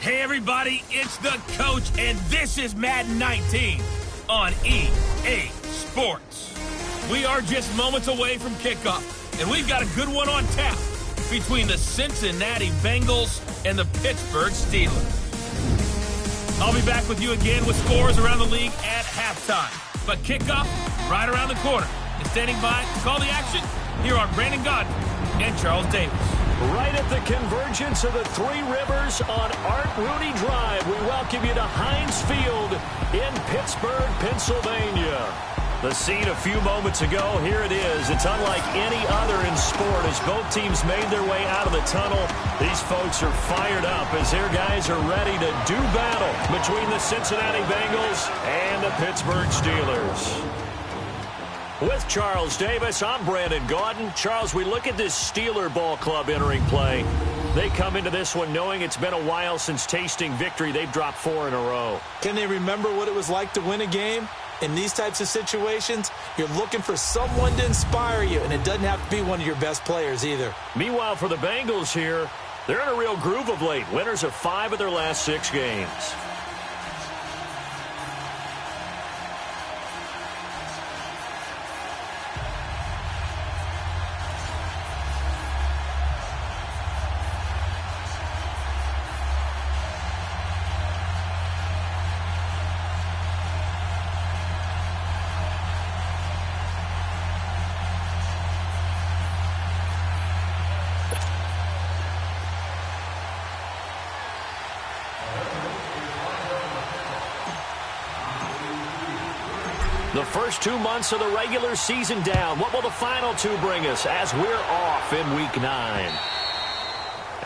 Hey everybody, it's the coach, and this is Madden 19 on EA Sports. We are just moments away from kickoff, and we've got a good one on tap between the Cincinnati Bengals and the Pittsburgh Steelers. I'll be back with you again with scores around the league at halftime. But kickoff right around the corner. And standing by to call the action, here are Brandon Godwin and Charles Davis. Right at the convergence of the Three Rivers on Art Rooney Drive, we welcome you to Heinz Field in Pittsburgh, Pennsylvania. The scene a few moments ago, here it is. It's unlike any other in sport as both teams made their way out of the tunnel. These folks are fired up as their guys are ready to do battle between the Cincinnati Bengals and the Pittsburgh Steelers. With Charles Davis, I'm Brandon Gaudin. Charles, we look at this Steeler ball club entering play. They come into this one knowing it's been a while since tasting victory. They've dropped 4 in a row. Can they remember what it was like to win a game? In these types of situations, you're looking for someone to inspire you, and it doesn't have to be one of your best players either. Meanwhile, for the Bengals here, they're in a real groove of late. Winners of 5 of their last 6 games. The first 2 months of the regular season down. What will the final 2 bring us as we're off in Week 9?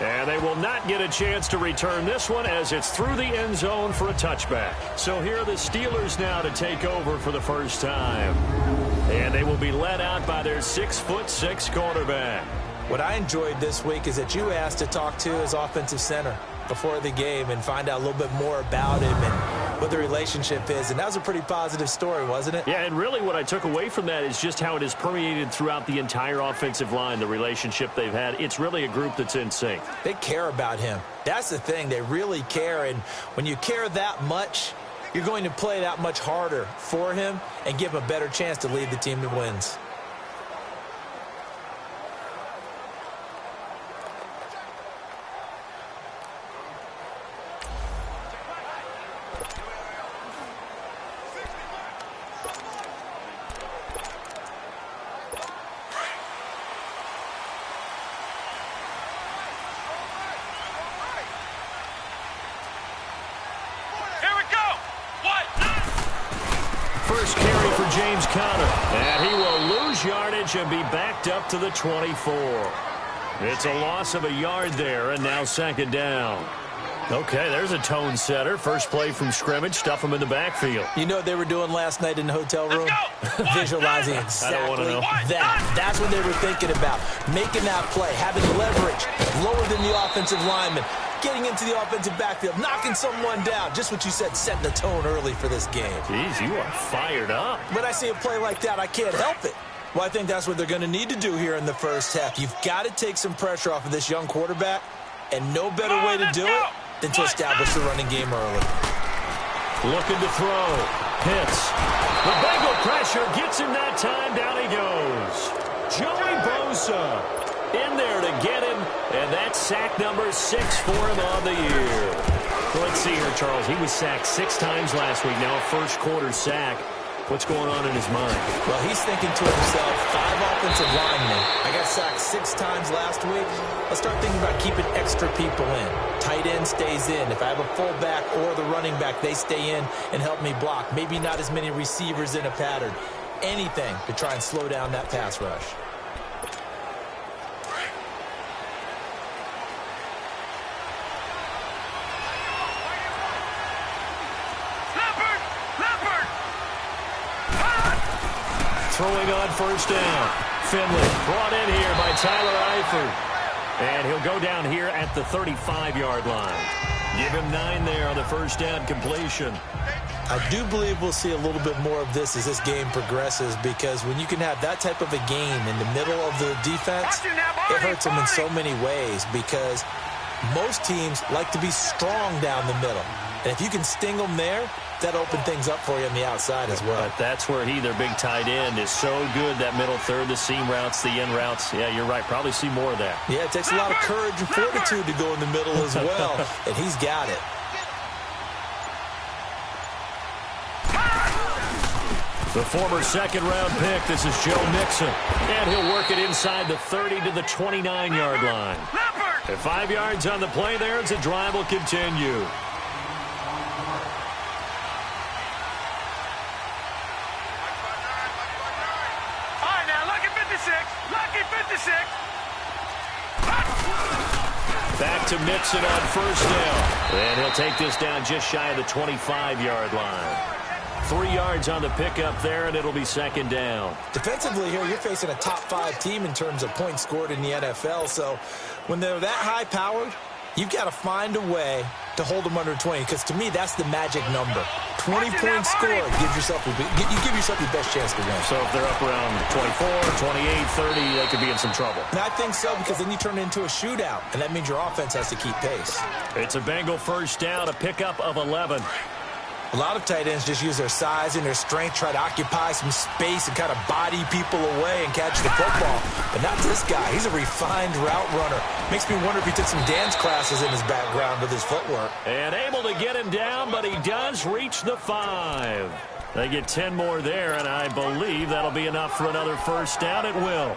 And they will not get a chance to return this one as it's through the end zone for a touchback. So here are the Steelers now to take over for the first time. And they will be led out by their 6'6" quarterback. What I enjoyed this week is that you asked to talk to his offensive center before the game and find out a little bit more about him and what the relationship is. And that was a pretty positive story, wasn't it? Yeah, and really what I took away from that is just how it has permeated throughout the entire offensive line, the relationship they've had. It's really a group that's in sync. They care about him. That's the thing. They really care. And when you care that much, you're going to play that much harder for him and give him a better chance to lead the team to wins. First carry for James Conner. And he will lose yardage and be backed up to the 24. It's a loss of a yard there, and now second down. Okay, there's a tone setter. First play from scrimmage, stuff him in the backfield. You know what they were doing last night in the hotel room? Visualizing exactly that. That's what they were thinking about. Making that play, having leverage, lower than the offensive lineman, getting into the offensive backfield, knocking someone down. Just what you said, setting the tone early for this game. Jeez, you are fired up. When I see a play like that, I can't help it. Well, I think that's what they're going to need to do here in the first half. You've got to take some pressure off of this young quarterback, and no better way to do it than to establish the running game early. Looking to throw. Hits. The Bengal pressure gets him that time. Down he goes. Joey Bosa in there to get him, and that's sack number 6 for him on the year. Let's see here, Charles. He was sacked 6 times last week. Now a first quarter sack. What's going on in his mind? Well, he's thinking to himself, 5 offensive linemen. I got sacked 6 times last week. Let's start thinking about keeping extra people in. Tight end stays in. If I have a fullback or the running back, they stay in and help me block. Maybe not as many receivers in a pattern. Anything to try and slow down that pass rush. Throwing on first down. Finley brought in here by Tyler Eifert. And he'll go down here at the 35-yard line. Give him 9 there on the first down completion. I do believe we'll see a little bit more of this as this game progresses, because when you can have that type of a game in the middle of the defense, it hurts them in so many ways, because most teams like to be strong down the middle. And if you can sting them there, that opens things up for you on the outside as well. But that's where their big tight end, is so good, that middle third, the seam routes, the in routes. Yeah, you're right. Probably see more of that. Yeah, it takes a lot of courage and fortitude to go in the middle as well, and he's got it. The former second-round pick, this is Joe Mixon. And he'll work it inside the 30 to the 29-yard line. And 5 yards on the play there as the drive will continue. Back to Mixon on first down. And he'll take this down just shy of the 25-yard line. 3 yards on the pickup there, and it'll be second down. Defensively here, you're facing a top-5 team in terms of points scored in the NFL. So when they're that high-powered, you've got to find a way to hold them under 20, because to me, that's the magic number. 20 points scored, you give yourself your best chance to win. So if they're up around 24, 28, 30, they could be in some trouble. And I think so, because then you turn it into a shootout, and that means your offense has to keep pace. It's a Bengal first down, a pickup of 11. A lot of tight ends just use their size and their strength, try to occupy some space and kind of body people away and catch the football. But not this guy. He's a refined route runner. Makes me wonder if he took some dance classes in his background with his footwork. And able to get him down, but he does reach the 5. They get 10 more there, and I believe that'll be enough for another first down. It will.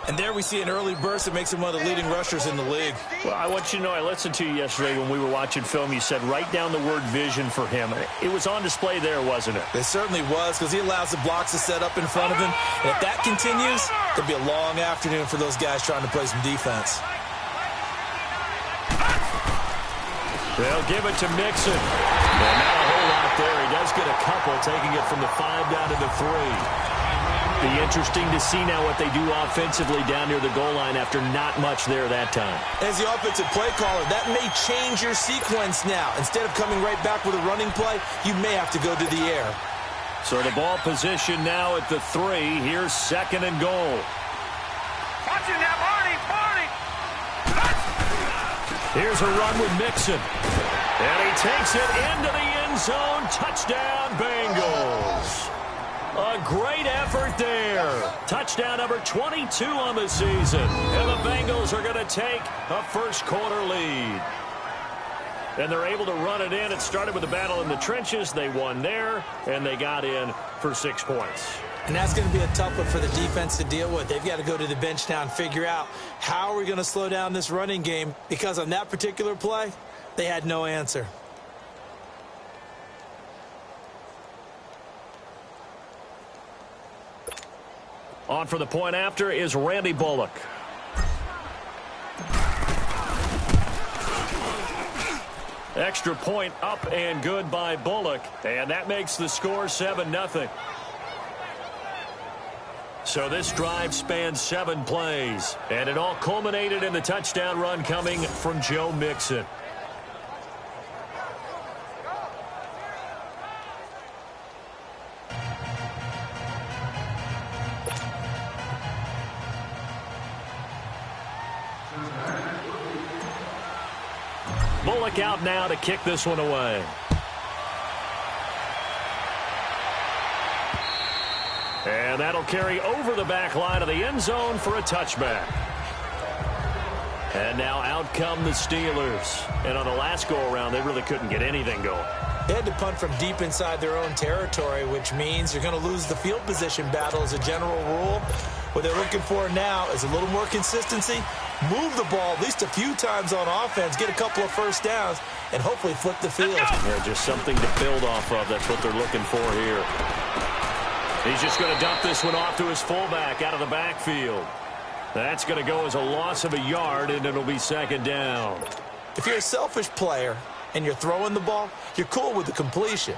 And there we see an early burst that makes him one of the leading rushers in the league. Well, I want you to know, I listened to you yesterday when we were watching film. You said write down the word vision for him. It was on display there, wasn't it? It certainly was, because he allows the blocks to set up in front of him. And if that continues, it'll be a long afternoon for those guys trying to play some defense. They'll give it to Mixon. And not a whole lot there. He does get a couple, taking it from the 5 down to the 3. Be interesting to see now what they do offensively down near the goal line after not much there that time. As the offensive play caller, that may change your sequence now. Instead of coming right back with a running play, you may have to go to the air. So the ball position now at the 3. Here's second and goal. Watch it now, Barney! Here's a run with Mixon. And he takes it into the end zone. Touchdown, Bengals. A great effort there. Touchdown number 22 on the season. And the Bengals are going to take a first-quarter lead. And they're able to run it in. It started with a battle in the trenches. They won there, and they got in for 6 points. And that's going to be a tough one for the defense to deal with. They've got to go to the bench now and figure out how are we going to slow down this running game, because on that particular play, they had no answer. On for the point after is Randy Bullock. Extra point up and good by Bullock. And that makes the score 7-0. So this drive spans 7 plays. And it all culminated in the touchdown run coming from Joe Mixon. Bullock out now to kick this one away. And that'll carry over the back line of the end zone for a touchback. And now out come the Steelers. And on the last go-around, they really couldn't get anything going. They had to punt from deep inside their own territory, which means you're going to lose the field position battle as a general rule. What they're looking for now is a little more consistency, move the ball at least a few times on offense, get a couple of first downs, and hopefully flip the field. Yeah, just something to build off of. That's what they're looking for here. He's just going to dump this one off to his fullback out of the backfield. That's going to go as a loss of a yard, and it'll be second down. If you're a selfish player and you're throwing the ball, you're cool with the completion.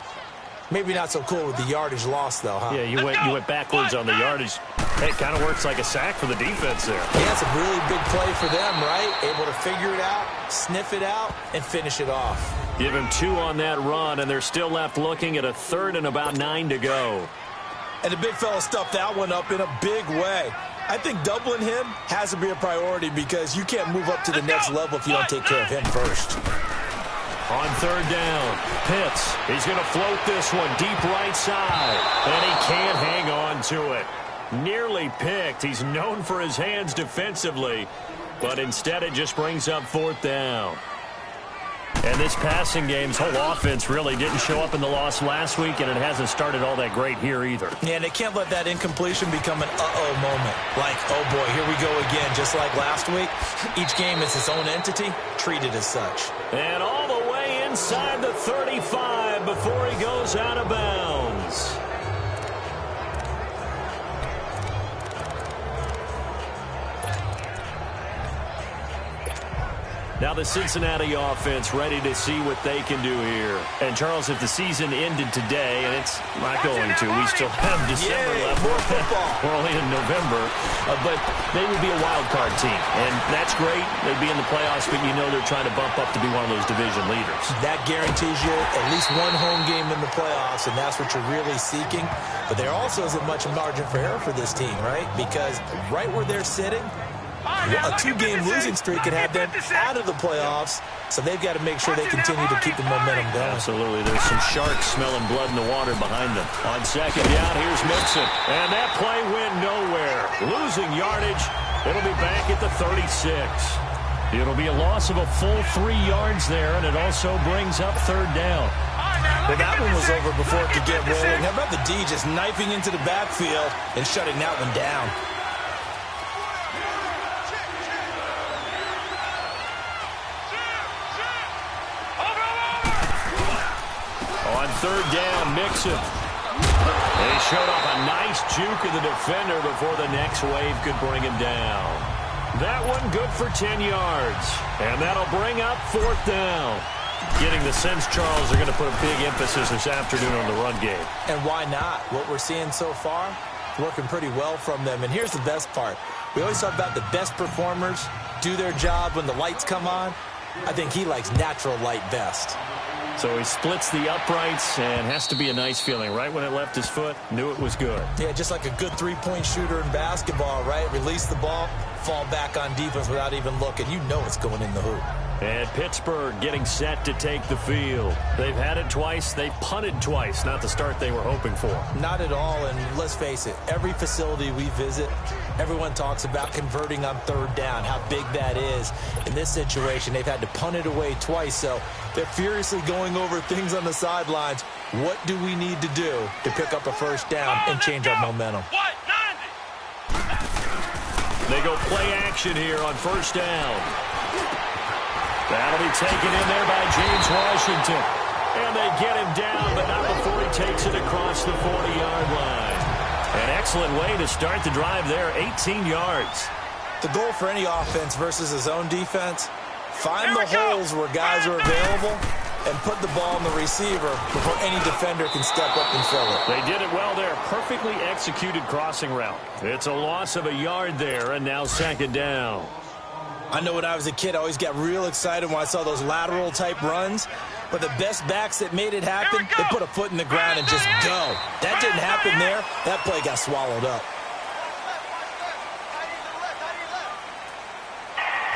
Maybe not so cool with the yardage loss, though, huh? Yeah, you went backwards on the yardage. Hey, it kind of works like a sack for the defense there. Yeah, it's a really big play for them, right? Able to figure it out, sniff it out, and finish it off. Give him 2 on that run, and they're still left looking at a 3rd and about 9 to go. And the big fella stuffed that one up in a big way. I think doubling him has to be a priority because you can't move up to the next level if you don't take care of him first. On third down, Pitts. He's going to float this one deep right side, and he can't hang on to it. Nearly picked. He's known for his hands defensively, but instead it just brings up fourth down. And this passing game's whole offense really didn't show up in the loss last week, and it hasn't started all that great here either. Yeah, and they can't let that incompletion become an uh-oh moment. Like, oh boy, here we go again, just like last week. Each game is its own entity, treated as such. And all the way inside the 35 before he goes out of bounds. Now the Cincinnati offense ready to see what they can do here. And, Charles, if the season ended today, and it's not going to, we still have December left. More football. We're only in November. But they would be a wild card team. And that's great. They'd be in the playoffs, but you know they're trying to bump up to be one of those division leaders. That guarantees you at least one home game in the playoffs, and that's what you're really seeking. But there also isn't much margin for error for this team, right? Because right where they're sitting, a two-game losing streak could have them out of the playoffs, so they've got to make sure they continue to keep the momentum going. Absolutely. There's some sharks smelling blood in the water behind them. On second down, here's Mixon. And that play went nowhere. Losing yardage. It'll be back at the 36. It'll be a loss of a full 3 yards there, and it also brings up third down. Well, that one was over before it could get rolling. How about the D just knifing into the backfield and shutting that one down? On third down, Mixon. They showed off a nice juke of the defender before the next wave could bring him down. That one good for 10 yards. And that'll bring up fourth down. Getting the sense, Charles, they're going to put a big emphasis this afternoon on the run game. And why not? What we're seeing so far, working pretty well from them. And here's the best part. We always talk about the best performers do their job when the lights come on. I think he likes natural light best. So he splits the uprights and has to be a nice feeling. Right when it left his foot, knew it was good. Yeah, just like a good three-point shooter in basketball, right? Release the ball, fall back on defense without even looking. You know it's going in the hoop. And Pittsburgh getting set to take the field. They've had it twice. They've punted twice. Not the start they were hoping for. Not at all, and let's face it, every facility we visit, everyone talks about converting on third down, how big that is. In this situation, they've had to punt it away twice, so they're furiously going over things on the sidelines. What do we need to do to pick up a first down and change our momentum? They go play action here on first down. That'll be taken in there by James Washington. And they get him down, but not before he takes it across the 40-yard line. An excellent way to start the drive there, 18 yards. The goal for any offense versus his own defense, find the holes where guys are available and put the ball in the receiver before any defender can step up and fill it. They did it well there. Perfectly executed crossing route. It's a loss of a yard there, and now second down. I know when I was a kid, I always got real excited when I saw those lateral-type runs. But the best backs that made it happen, they put a foot in the ground and just go. That didn't happen there. That play got swallowed up.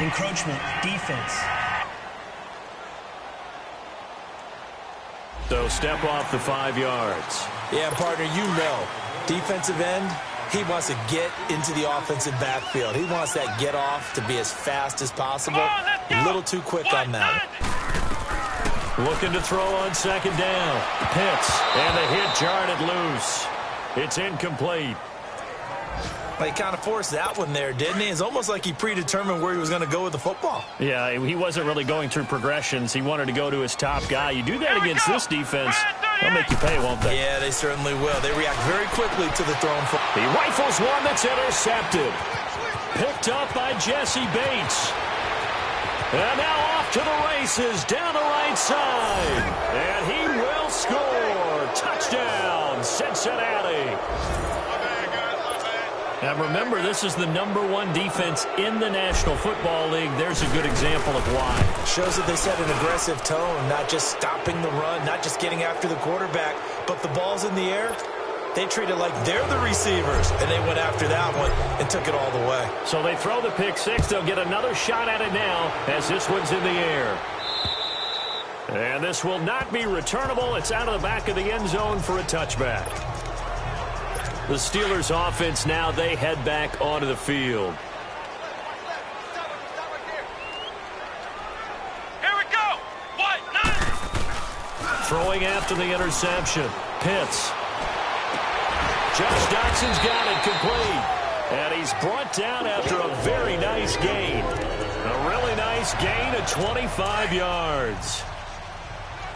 Encroachment, defense. So step off the 5 yards. Yeah, partner, you know, defensive end, he wants to get into the offensive backfield. He wants that get off to be as fast as possible. A little too quick on that. Looking to throw on second down. Pitts, and the hit jarred loose. It's incomplete. He kind of forced that one there, didn't he? It's almost like he predetermined where he was going to go with the football. Yeah, he wasn't really going through progressions. He wanted to go to his top guy. You do that against this defense, they'll make you pay, won't they? Yeah, they certainly will. They react very quickly to the thrown football. He rifles one that's intercepted. Picked up by Jesse Bates. And now off to the races down the right side. And he will score. Touchdown, Cincinnati. Now remember, this is the #1 defense in the National Football League. There's a good example of why. Shows that they set an aggressive tone, not just stopping the run, not just getting after the quarterback, but the ball's in the air. They treat it like they're the receivers, and they went after that one and took it all the way. So they throw the pick six. They'll get another shot at it now as this one's in the air. And this will not be returnable. It's out of the back of the end zone for a touchback. The Steelers offense now, they head back onto the field. Here we go. What? Throwing after the interception. Pitts. Josh Dotson's got it complete. And he's brought down after a very nice gain. A really nice gain of 25 yards.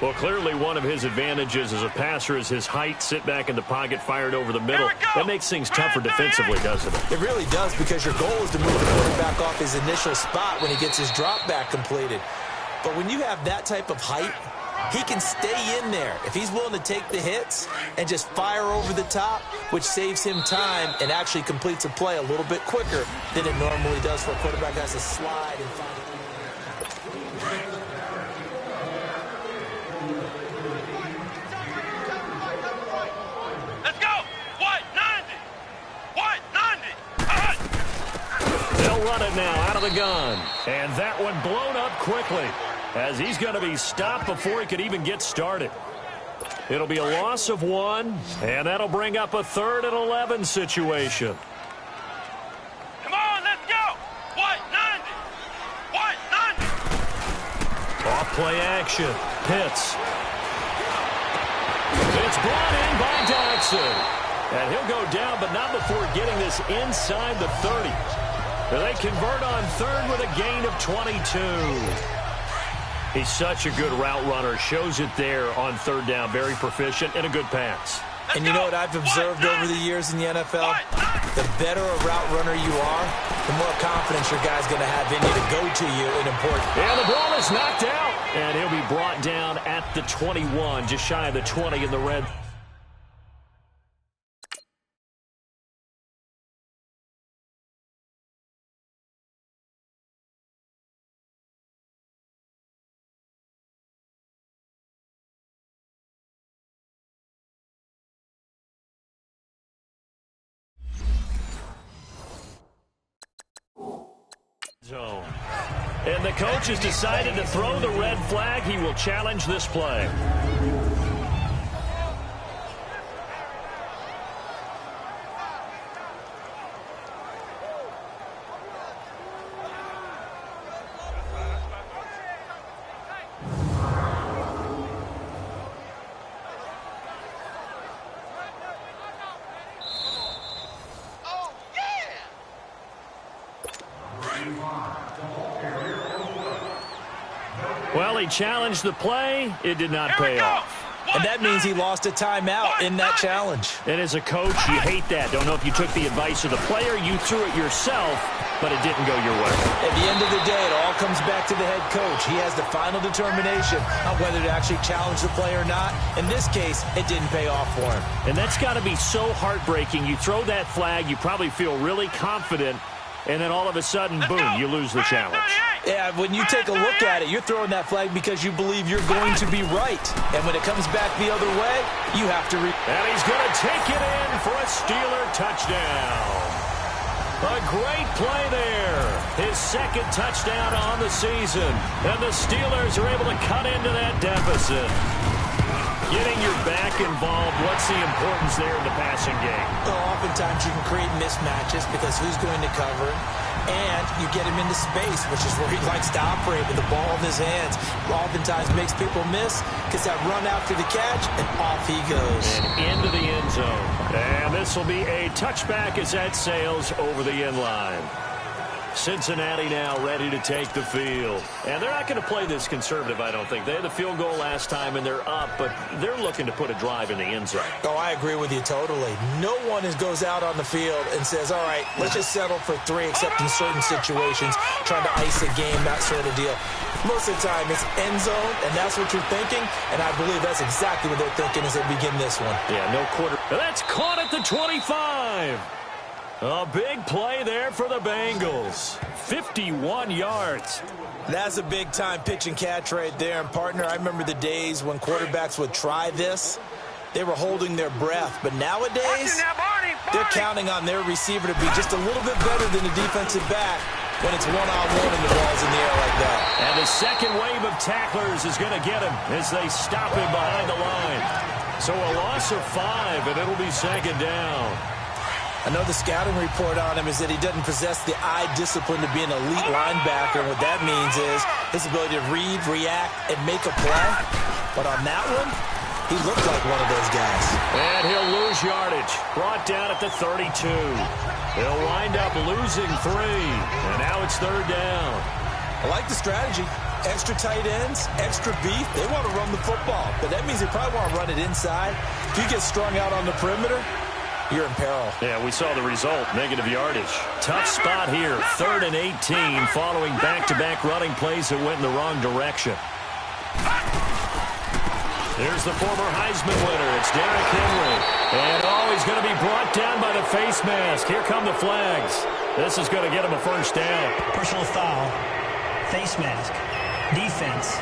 Well, clearly one of his advantages as a passer is his height. Sit back in the pocket, fired over the middle. That makes things tougher defensively, doesn't it? It really does, because your goal is to move the quarterback off his initial spot when he gets his drop back completed. But when you have that type of height, he can stay in there if he's willing to take the hits and just fire over the top, which saves him time and actually completes a play a little bit quicker than it normally does for a quarterback that has to slide and find it. Let's go. What? 90. What? 90. They'll run it now out of the gun. And that one blown up quickly, as he's going to be stopped before he could even get started. It'll be a loss of 1, and that'll bring up a 3rd and 11 situation. Come on, let's go. What? 90. What? 90. Off play action. Pitts. It's brought in by Dodson. And he'll go down, but not before getting this inside the 30. They convert on 3rd with a gain of 22. He's such a good route runner. Shows it there on 3rd down. Very proficient and a good pass. And you know what I've observed over the years in the NFL? The better a route runner you are, the more confidence your guy's going to have in you to go to you in important. And the ball is knocked out. And he'll be brought down at the 21, just shy of the 20 in the red. Zone. And the coach has decided to throw the red flag. He will challenge this play. Well, he challenged the play. It did not pay off. And that means he lost a timeout in that challenge. And as a coach, you hate that. Don't know if you took the advice of the player. You threw it yourself, but it didn't go your way. At the end of the day, it all comes back to the head coach. He has the final determination on whether to actually challenge the play or not. In this case, it didn't pay off for him. And that's got to be so heartbreaking. You throw that flag, you probably feel really confident, and then all of a sudden, boom, you lose the challenge. Yeah, when you take a look at it, you're throwing that flag because you believe you're going to be right. And when it comes back the other way, you have to And he's going to take it in for a Steeler touchdown. A great play there. His 2nd touchdown on the season. And the Steelers are able to cut into that deficit. Getting your back involved, what's the importance there in the passing game? Well, oftentimes you can create mismatches because who's going to cover him? And you get him into space, which is where he likes to operate with the ball in his hands. Oftentimes makes people miss, gets that run after the catch, and off he goes. And into the end zone. And this will be a touchback as that sails over the end line. Cincinnati now ready to take the field. And they're not going to play this conservative, I don't think. They had the field goal last time, and they're up, but they're looking to put a drive in the end zone. Oh, I agree with you totally. No one goes out on the field and says, all right, let's just settle for 3, except in certain situations, trying to ice a game, that sort of deal. Most of the time, it's end zone, and that's what you're thinking, and I believe that's exactly what they're thinking as they begin this one. Yeah, no quarter. That's caught at the 25. A big play there for the Bengals. 51 yards. That's a big-time pitch and catch right there. And, partner, I remember the days when quarterbacks would try this, they were holding their breath. But nowadays, they're counting on their receiver to be just a little bit better than the defensive back when it's one-on-one and the ball's in the air like that. And the second wave of tacklers is going to get him as they stop him behind the line. So a loss of 5, and it'll be second down. I know the scouting report on him is that he doesn't possess the eye discipline to be an elite linebacker. And what that means is his ability to read, react, and make a play. But on that one, he looked like one of those guys. And he'll lose yardage. Brought down at the 32. He'll wind up losing 3. And now it's third down. I like the strategy. Extra tight ends, extra beef. They want to run the football. But that means they probably want to run it inside. If you get strung out on the perimeter, you're in peril. Yeah, we saw the result, negative yardage. Tough spot here, 3rd and 18, following back-to-back running plays that went in the wrong direction. Here's the former Heisman winner. It's Derrick Henry. And he's going to be brought down by the face mask. Here come the flags. This is going to get him a first down. Personal foul. Face mask. Defense.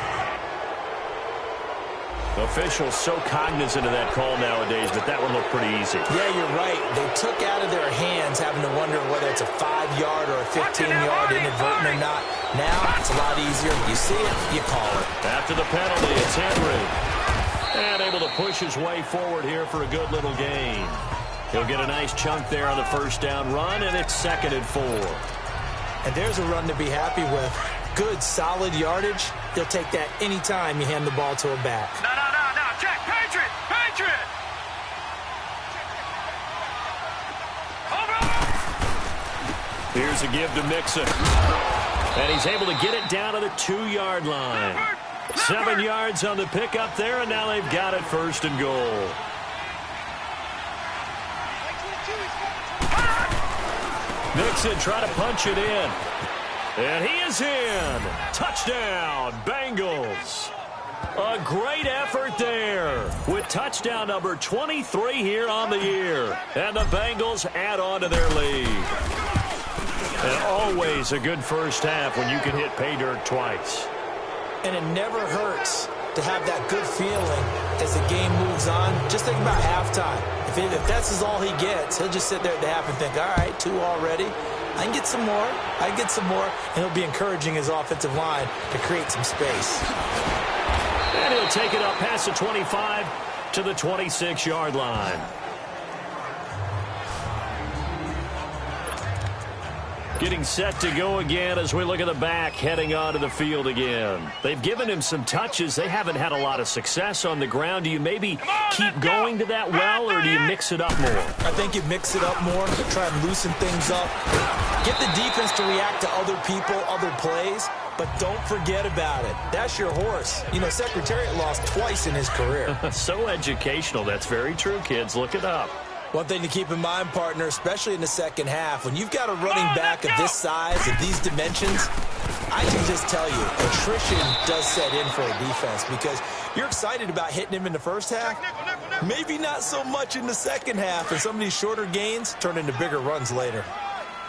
Officials so cognizant of that call nowadays, but that one looked pretty easy. Yeah, you're right. They took out of their hands having to wonder whether it's a 5-yard or a 15-yard inadvertent or not. Now, it's a lot easier. You see it, you call it. After the penalty, it's Henry. And able to push his way forward here for a good little gain. He'll get a nice chunk there on the first down run, and it's 2nd and 4. And there's a run to be happy with. Good, solid yardage. He'll take that anytime you hand the ball to a back. No. Check. Patriot. Over. Here's a give to Mixon. And he's able to get it down to the 2-yard line. 7 yards on the pickup there, and now they've got it 1st and goal. Mixon trying to punch it in. And he is in. Touchdown, Bengals. A great effort there with touchdown number 23 here on the year. And the Bengals add on to their lead. And always a good first half when you can hit pay dirt twice. And it never hurts to have that good feeling as the game moves on. Just think about halftime. If that's all he gets, he'll just sit there at the half and think, all right, 2 already. I can get some more. And he'll be encouraging his offensive line to create some space. And he'll take it up past the 25 to the 26-yard line. Getting set to go again as we look at the back heading onto the field again. They've given him some touches. They haven't had a lot of success on the ground. Do you maybe keep going to that well, or do you mix it up more? I think you mix it up more, try and loosen things up. Get the defense to react to other people, other plays, but don't forget about it. That's your horse. You know, Secretariat lost twice in his career. So educational. That's very true, kids. Look it up. One thing to keep in mind, partner, especially in the second half, when you've got a running back of this size, of these dimensions, I can just tell you, attrition does set in for a defense because you're excited about hitting him in the first half, maybe not so much in the second half, and some of these shorter gains turn into bigger runs later.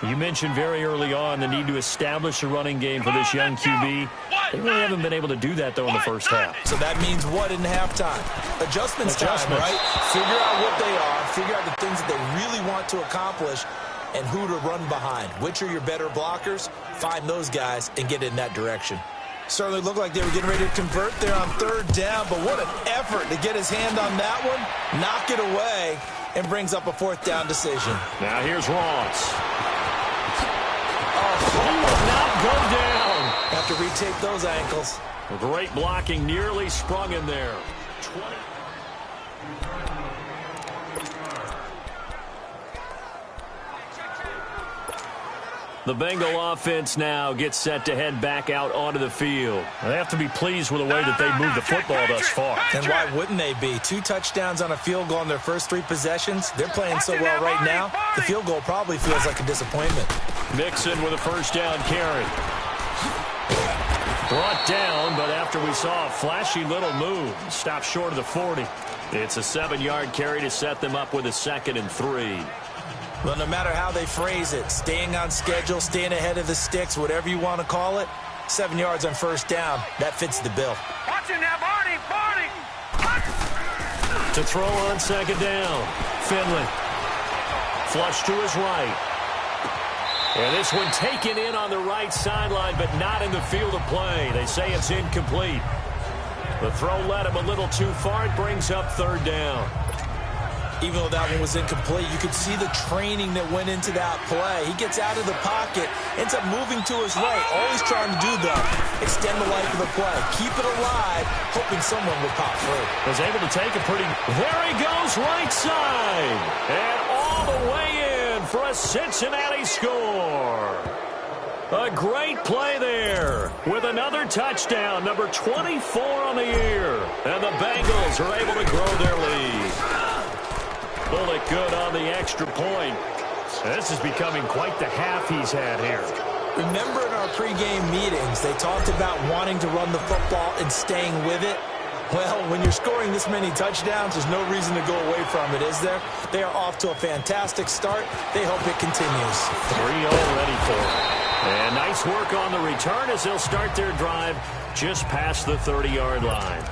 You mentioned very early on the need to establish a running game for this young QB. They really haven't been able to do that, though, in the first half. So that means what in halftime? Adjustments time, right? Figure out what they are, figure out the things that they really want to accomplish, and who to run behind. Which are your better blockers? Find those guys and get in that direction. Certainly looked like they were getting ready to convert there on 3rd down, but what an effort to get his hand on that one, knock it away, and brings up a 4th down decision. Now here's Ross. He will not go down. Have to retake those ankles. Great blocking, nearly sprung him there. 20. The Bengal offense now gets set to head back out onto the field. They have to be pleased with the way that they've moved the football thus far. And why wouldn't they be? 2 touchdowns on a field goal in their first 3 possessions. They're playing so well right now, the field goal probably feels like a disappointment. Mixon with a first down carry. Brought down, but after we saw a flashy little move, stopped short of the 40. It's a 7-yard carry to set them up with a 2nd and 3. Well, no matter how they phrase it, staying on schedule, staying ahead of the sticks, whatever you want to call it, 7 yards on first down, that fits the bill. Watch it now, Barney! To throw on second down. Finley. Flush to his right. And this one taken in on the right sideline, but not in the field of play. They say it's incomplete. The throw led him a little too far. It brings up third down. Even though that one was incomplete, you could see the training that went into that play. He gets out of the pocket, ends up moving to his right. All he's trying to do, though, extend the life of the play. Keep it alive, hoping someone would pop through. Was able to take a pretty... There he goes, right side. And all the way in for a Cincinnati score. A great play there with another touchdown, number 24 on the year. And the Bengals are able to grow their lead. Bullet good on the extra point. This is becoming quite the half he's had here. Remember in our pregame meetings, they talked about wanting to run the football and staying with it? Well, when you're scoring this many touchdowns, there's no reason to go away from it, is there? They are off to a fantastic start. They hope it continues. 3-0 ready for it. And nice work on the return as they'll start their drive just past the 30-yard line.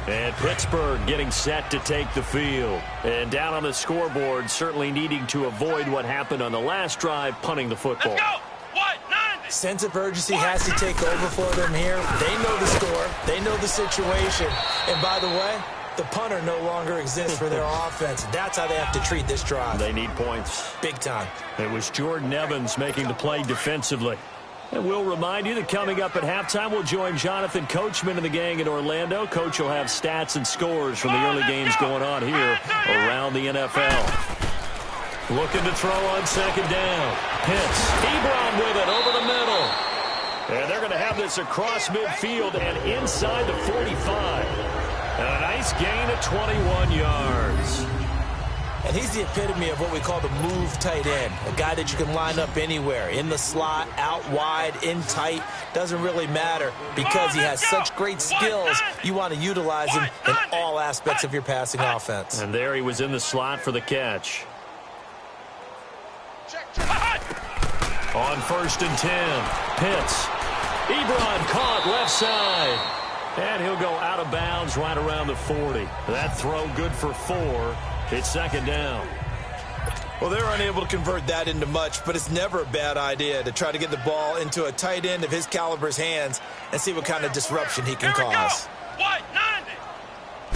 And Pittsburgh getting set to take the field. And down on the scoreboard, certainly needing to avoid what happened on the last drive, punting the football. Let's go. What? 90. Sense of urgency has to take over for them here. They know the score. They know the situation. And by the way, the punter no longer exists for their offense. That's how they have to treat this drive. They need points. Big time. It was Jordan Evans making the play defensively. And we'll remind you that coming up at halftime, we'll join Jonathan Coachman and the gang in Orlando. Coach will have stats and scores from the early games going on here around the NFL. Looking to throw on second down. Pitts. Ebron with it over the middle. And they're going to have this across midfield and inside the 45. And a nice gain of 21 yards. And he's the epitome of what we call the move tight end. A guy that you can line up anywhere. In the slot, out wide, in tight. Doesn't really matter because he has such great skills. You want to utilize him in all aspects of your passing offense. And there he was in the slot for the catch. On 1st and 10. Pitts. Ebron caught left side. And he'll go out of bounds right around the 40. That throw good for 4. It's second down. Well, they're unable to convert that into much, but it's never a bad idea to try to get the ball into a tight end of his caliber's hands and see what kind of disruption he can cause. What? 90.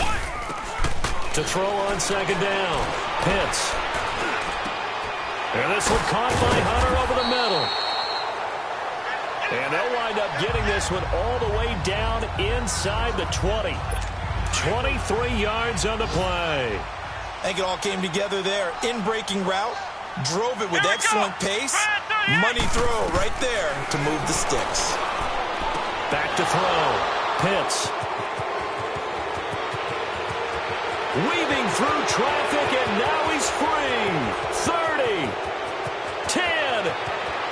What? To throw on second down. Pitts. And this one caught by Hunter over the middle. And they'll wind up getting this one all the way down inside the 20. 23 yards on the play. I think it all came together there. In-breaking route, drove it with excellent pace. Money throw right there to move the sticks. Back to throw. Pitts. Weaving through traffic, and now he's free. 30. 10.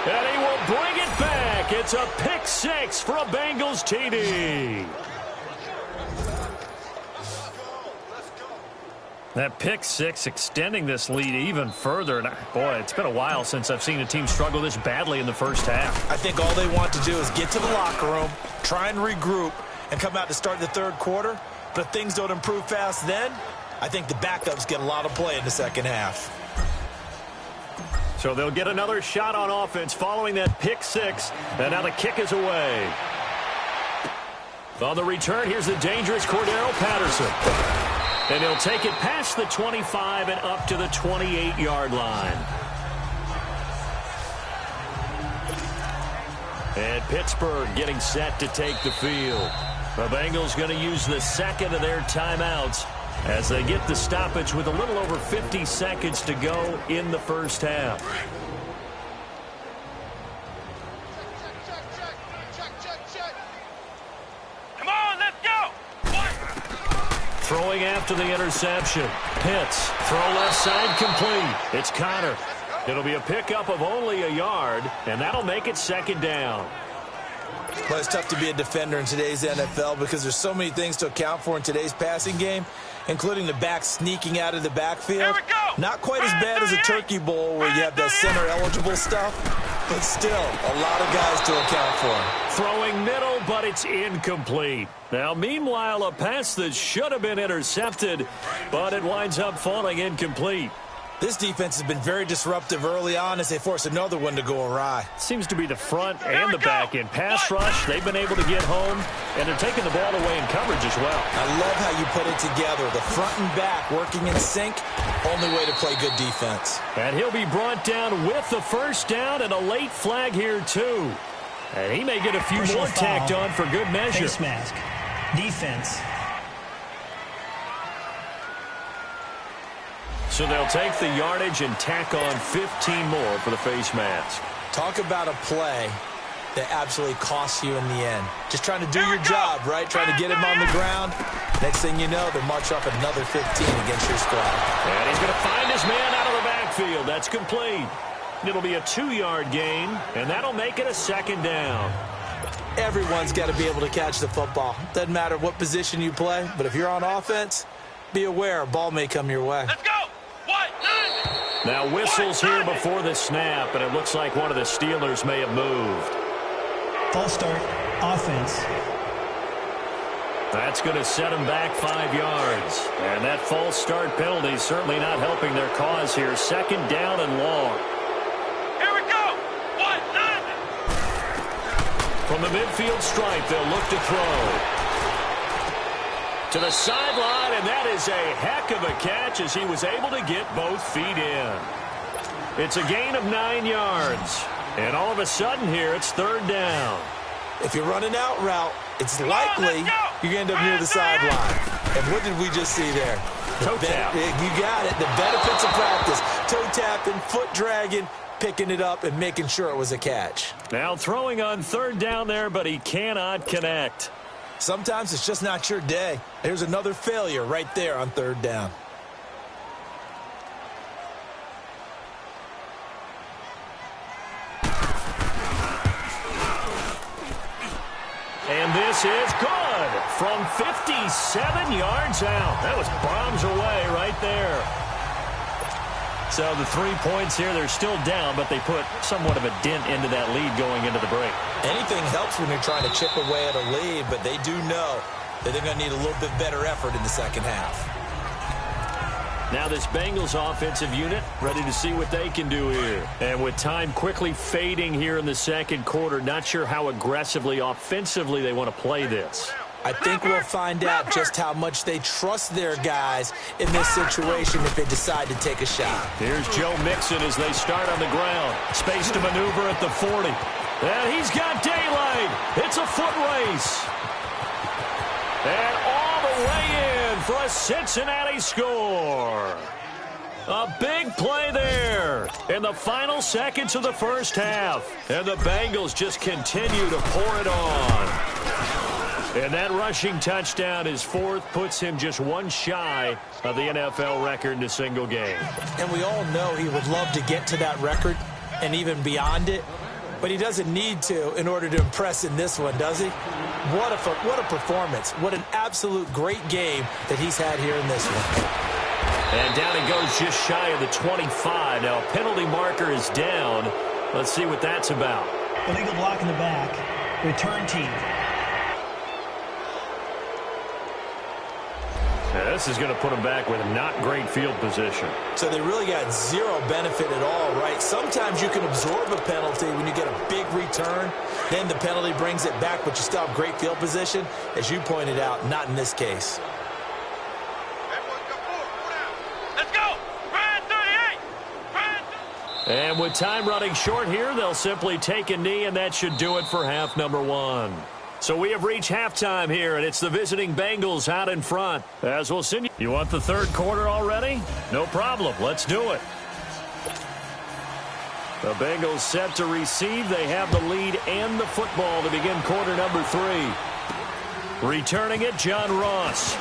And he will bring it back. It's a pick six for a Bengals TD. That pick six extending this lead even further. And boy, it's been a while since I've seen a team struggle this badly in the first half. I think all they want to do is get to the locker room, try and regroup, and come out to start the third quarter. But if things don't improve fast then, I think the backups get a lot of play in the second half. So they'll get another shot on offense following that pick six. And now the kick is away. On the return, here's the dangerous Cordero Patterson. And he'll take it past the 25 and up to the 28-yard line. And Pittsburgh getting set to take the field. The Bengals going to use the second of their timeouts as they get the stoppage with a little over 50 seconds to go in the first half. Come on, let's go. Throwing after the interception. Pitts. Throw left side complete. It's Connor. It'll be a pickup of only a yard, and that'll make it second down. Well, it's tough to be a defender in today's NFL because there's so many things to account for in today's passing game, including the back sneaking out of the backfield. Here we go. Not quite as bad as a turkey bowl where you have that center-eligible stuff, but still a lot of guys to account for. Throwing middle, but it's incomplete. Now, meanwhile, a pass that should have been intercepted, but it winds up falling incomplete. This defense has been very disruptive early on as they force another one to go awry. Seems to be the front and the back in pass rush. They've been able to get home, and they're taking the ball away in coverage as well. I love how you put it together. The front and back working in sync, only way to play good defense. And he'll be brought down with the first down and a late flag here, too. And he may get a few more tacked on for good measure. Face mask. Defense. So they'll take the yardage and tack on 15 more for the face mask. Talk about a play that absolutely costs you in the end. Just trying to do your job, right? Trying to get him on the ground. Next thing you know, they'll march up another 15 against your squad. And he's going to find his man out of the backfield. That's complete. It'll be a 2-yard gain, and that'll make it a second down. Everyone's got to be able to catch the football. Doesn't matter what position you play, but if you're on offense, be aware a ball may come your way. Let's go. Now whistles here before the snap, and it looks like one of the Steelers may have moved. False start. Offense. That's going to set them back 5 yards. And that false start penalty is certainly not helping their cause here. Second down and long. Here we go. 1-9. From the midfield stripe, they'll look to throw. To the sideline, and that is a heck of a catch as he was able to get both feet in. It's a gain of 9 yards. And all of a sudden here, it's third down. If you're running out route, it's likely you end up near the sideline. And what did we just see there? Toe tap. You got it. The benefits of practice. Toe tapping, foot dragging, picking it up, and making sure it was a catch. Now throwing on third down there, but he cannot connect. Sometimes it's just not your day. There's another failure right there on third down. And this is good from 57 yards out. That was bombs away right there. So the 3 points here, they're still down, but they put somewhat of a dent into that lead going into the break. Anything helps when you're trying to chip away at a lead, but they do know that they're going to need a little bit better effort in the second half. Now this Bengals offensive unit ready to see what they can do here. And with time quickly fading here in the second quarter, not sure how aggressively, offensively they want to play this. I think we'll find out just how much they trust their guys in this situation if they decide to take a shot. Here's Joe Mixon as they start on the ground. Space to maneuver at the 40. And he's got daylight. It's a foot race. And all the way in for a Cincinnati score. A big play there in the final seconds of the first half. And the Bengals just continue to pour it on. And that rushing touchdown, his fourth, puts him just one shy of the NFL record in a single game. And we all know he would love to get to that record and even beyond it. But he doesn't need to in order to impress in this one, does he? What a performance. What an absolute great game that he's had here in this one. And down he goes just shy of the 25. Now a penalty marker is down. Let's see what that's about. Illegal block in the back. Return team. Now this is going to put them back with not great field position. So they really got zero benefit at all, right? Sometimes you can absorb a penalty when you get a big return. Then the penalty brings it back, but you still have great field position. As you pointed out, not in this case. Let's go. Ryan 38. And with time running short here, they'll simply take a knee, and that should do it for half number one. So we have reached halftime here, and it's the visiting Bengals out in front. As we'll send you. You want the third quarter already? No problem. Let's do it. The Bengals set to receive. They have the lead and the football to begin quarter number 3. Returning it, John Ross.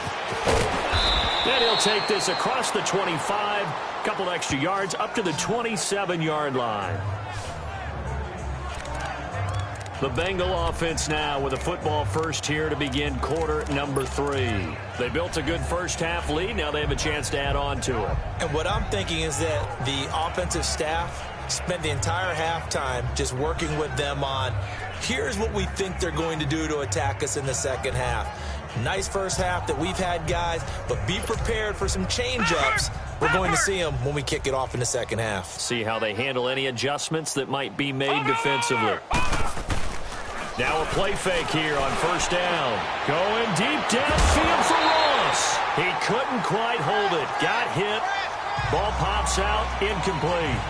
And he'll take this across the 25. Couple extra yards up to the 27-yard line. The Bengal offense now with a football first here to begin quarter number 3. They built a good first half lead. Now they have a chance to add on to it. And what I'm thinking is that the offensive staff spent the entire halftime just working with them on, here's what we think they're going to do to attack us in the second half. Nice first half that we've had, guys, but be prepared for some change-ups. We're going to see them when we kick it off in the second half. See how they handle any adjustments that might be made defensively. Now a play fake here on first down. Going deep downfield for Ross. He couldn't quite hold it. Got hit. Ball pops out. Incomplete.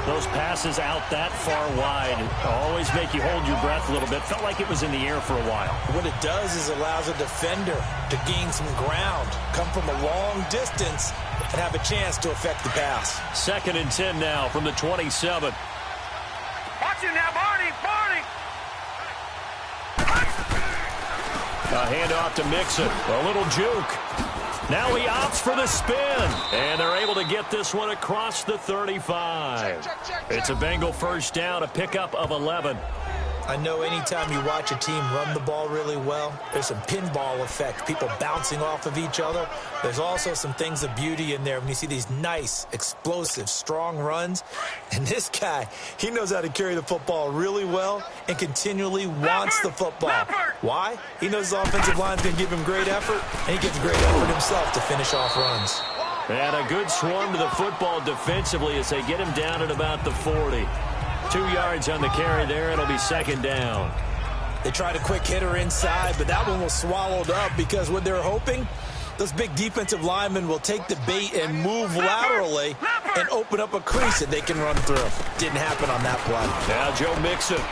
Those passes out that far wide always make you hold your breath a little bit. Felt like it was in the air for a while. What it does is allows a defender to gain some ground, come from a long distance, and have a chance to affect the pass. 2nd and 10 now from the 27. Watch him now, Barney! Barney! A handoff to Mixon. A little juke. Now he opts for the spin. And they're able to get this one across the 35. It's a Bengal first down, a pickup of 11. I know anytime you watch a team run the ball really well, there's some pinball effect, people bouncing off of each other. There's also some things of beauty in there when you see these nice, explosive, strong runs. And this guy, he knows how to carry the football really well and continually wants the football. Why? He knows his offensive line's going to give him great effort, and he gives great effort himself to finish off runs. And a good swarm to the football defensively as they get him down at about the 40. 2 yards on the carry there. It'll be 2nd down. They tried a quick hitter inside, but that one was swallowed up because what they're hoping, those big defensive linemen will take the bait and move laterally and open up a crease that they can run through. Didn't happen on that play. Now Joe Mixon.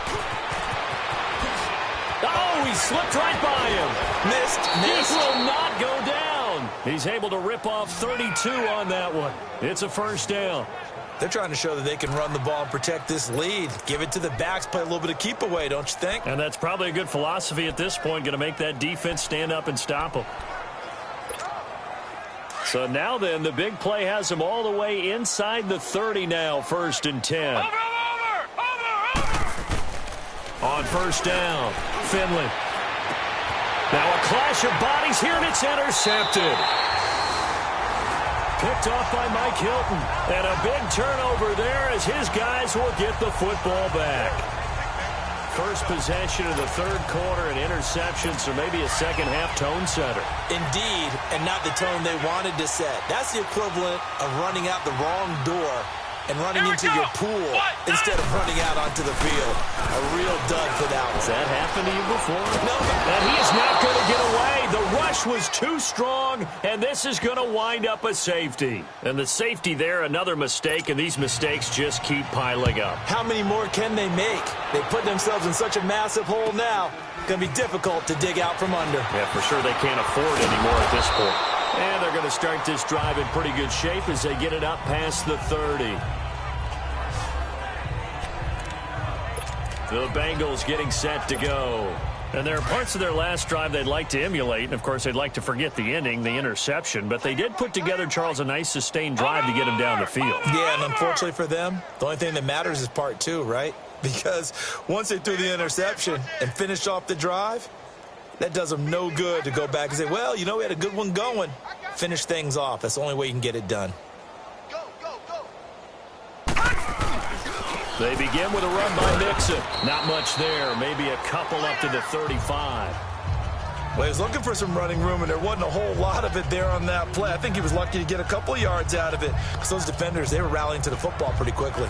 Oh, he slipped right by him. Missed. This will not go down. He's able to rip off 32 on that one. It's a first down. They're trying to show that they can run the ball and protect this lead. Give it to the backs, play a little bit of keep away, don't you think? And that's probably a good philosophy at this point, going to make that defense stand up and stop them. So now then, the big play has them all the way inside the 30 now, 1st and 10. Over! On first down, Finley. Now a clash of bodies here, and it's intercepted. Picked off by Mike Hilton. And a big turnover there as his guys will get the football back. First possession of the 3rd quarter, an interception, so maybe a second-half tone setter. Indeed, and not the tone they wanted to set. That's the equivalent of running out the wrong door and running into your pool instead of running out onto the field. A real dud for that one. Has that happened to you before? No. And he is not going to get away. The rush was too strong, and this is going to wind up a safety. And the safety there, another mistake, and these mistakes just keep piling up. How many more can they make? They put themselves in such a massive hole now. Going to be difficult to dig out from under. Yeah, for sure they can't afford anymore at this point. And they're going to start this drive in pretty good shape as they get it up past the 30. The Bengals getting set to go. And there are parts of their last drive they'd like to emulate. And, of course, they'd like to forget the ending, the interception. But they did put together, Charles, a nice sustained drive to get him down the field. Yeah, and unfortunately for them, the only thing that matters is part 2, right? Because once they threw the interception and finished off the drive, that does them no good to go back and say, well, you know, we had a good one going. Finish things off. That's the only way you can get it done. They begin with a run by Mixon. Not much there. Maybe a couple up to the 35. Well, he was looking for some running room, and there wasn't a whole lot of it there on that play. I think he was lucky to get a couple of yards out of it because those defenders, they were rallying to the football pretty quickly.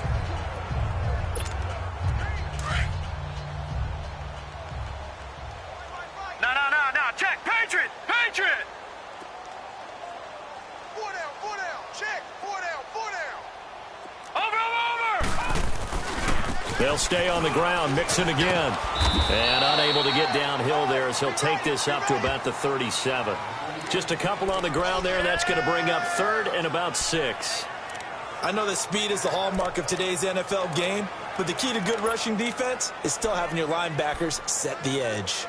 No. Check. Patriot. Four down. Check. Four down. Over. They'll stay on the ground. Mixon again. And unable to get downhill there as he'll take this up to about the 37. Just a couple on the ground there. That's going to bring up 3rd and about 6. I know that speed is the hallmark of today's NFL game, but the key to good rushing defense is still having your linebackers set the edge.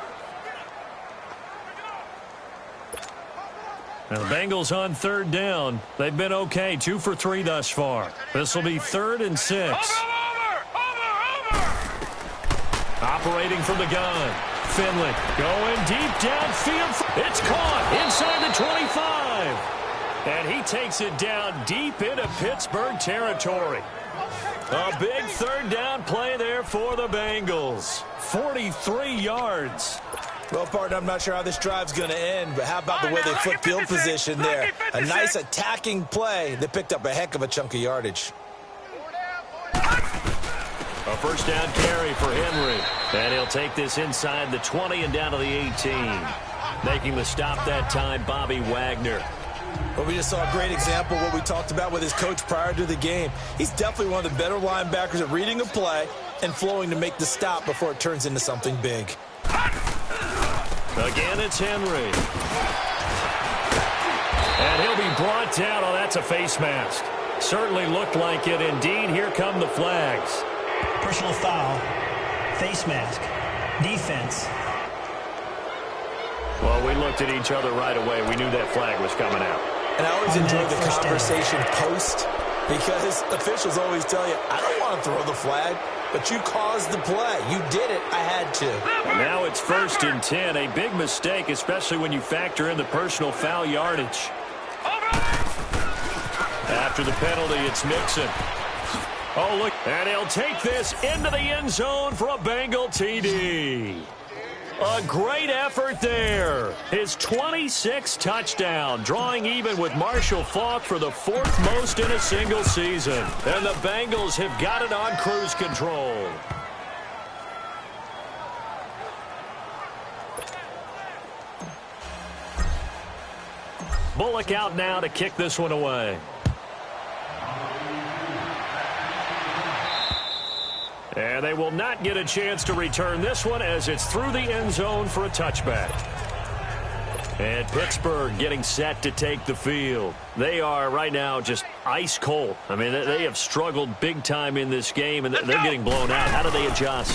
Now the Bengals on 3rd down. They've been okay, 2 for 3 thus far. This will be 3rd and 6. Over. Operating from the gun. Finley going deep downfield. It's caught inside the 25. And he takes it down deep into Pittsburgh territory. A big third down play there for the Bengals. 43 yards. Well, partner, I'm not sure how this drive's going to end, but how about the way they flip field position there? A nice attacking play that picked up a heck of a chunk of yardage. A first down carry for Henry. And he'll take this inside the 20 and down to the 18. Making the stop that time, Bobby Wagner. Well, we just saw a great example of what we talked about with his coach prior to the game. He's definitely one of the better linebackers at reading a play and flowing to make the stop before it turns into something big. Again, it's Henry. And he'll be brought down. Oh, that's a face mask. Certainly looked like it. Indeed, here come the flags. Personal foul. Face mask. Defense. Well, we looked at each other right away. We knew that flag was coming out. And I always enjoy the conversation post because officials always tell you, I don't want to throw the flag, but you caused the play. You did it. I had to. And now it's 1st and 10. A big mistake, especially when you factor in the personal foul yardage. After the penalty, it's Mixon. Oh, look. And he'll take this into the end zone for a Bengal TD. A great effort there. His 26th touchdown, drawing even with Marshall Faulk for the 4th most in a single season. And the Bengals have got it on cruise control. Bullock out now to kick this one away. And they will not get a chance to return this one as it's through the end zone for a touchback. And Pittsburgh getting set to take the field. They are right now just ice cold. I mean, they have struggled big time in this game, and they're getting blown out. How do they adjust?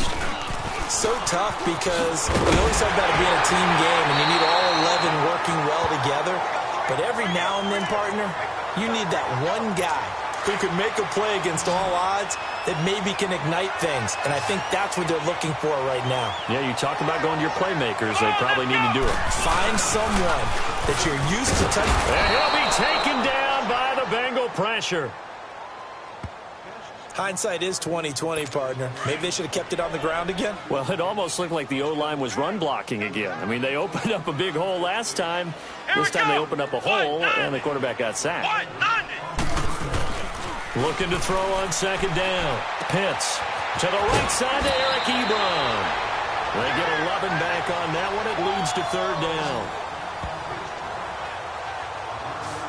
So tough because we always talk about it being a team game, and you need all 11 working well together. But every now and then, partner, you need that one guy who can make a play against all odds that maybe can ignite things. And I think that's what they're looking for right now. Yeah, you talk about going to your playmakers. They probably need to do it. Find someone that you're used to touching. And he'll be taken down by the Bengal pressure. Hindsight is 20/20, partner. Maybe they should have kept it on the ground again. Well, it almost looked like the O-line was run blocking again. I mean, they opened up a big hole last time. This time they opened up a hole, and the quarterback got sacked. Looking to throw on 2nd down. Pitts to the right side to Eric Ebron. They get 11 back on that one. It leads to 3rd down.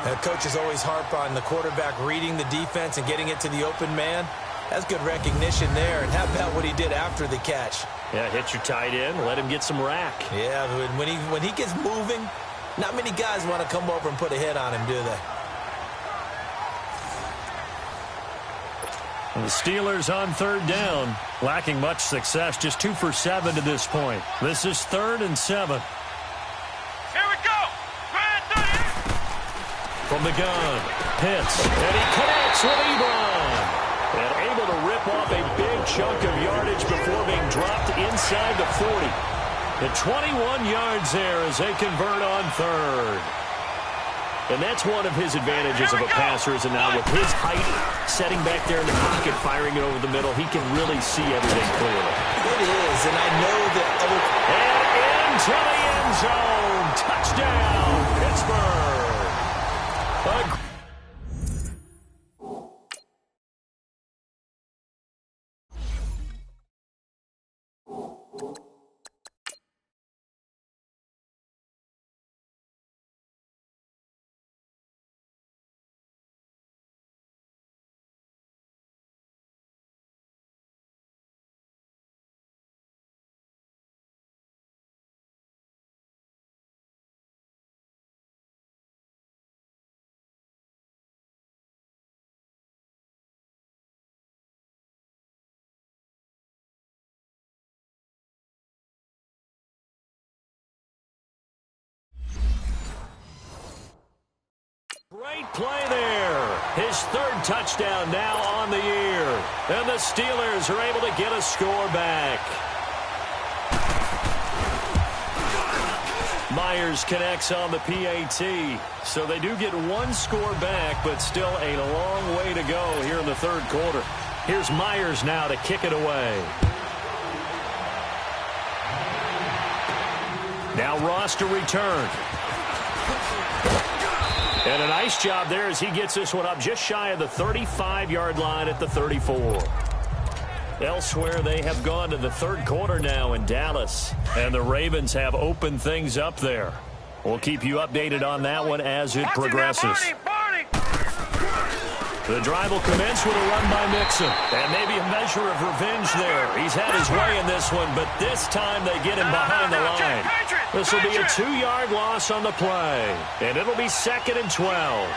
The coaches always harp on the quarterback reading the defense and getting it to the open man. That's good recognition there. And how about what he did after the catch? Yeah, hit your tight end. Let him get some rack. Yeah, when he gets moving, not many guys want to come over and put a hit on him, do they? And the Steelers on 3rd down, lacking much success, just 2 for 7 to this point. This is 3rd and 7. Here we go. From the gun, Pitts, and he connects with Ebron. And able to rip off a big chunk of yardage before being dropped inside the 40. And 21 yards there as they convert on 3rd. And that's one of his advantages of a passer, is now with his height, setting back there in the pocket, firing it over the middle, he can really see everything clearly. It is, and I know that other... And into the end zone. Touchdown, Pittsburgh. Great play there. His 3rd touchdown now on the year. And the Steelers are able to get a score back. Myers connects on the PAT. So they do get 1 score back, but still a long way to go here in the 3rd quarter. Here's Myers now to kick it away. Now Ross to return. And a nice job there as he gets this one up just shy of the 35-yard line at the 34. Elsewhere, they have gone to the third quarter now in Dallas. And the Ravens have opened things up there. We'll keep you updated on that one as it progresses. The drive will commence with a run by Mixon. And maybe a measure of revenge there. He's had his way in this one, but this time they get him behind the line. This will be a 2-yard loss on the play. And it'll be 2nd and 12.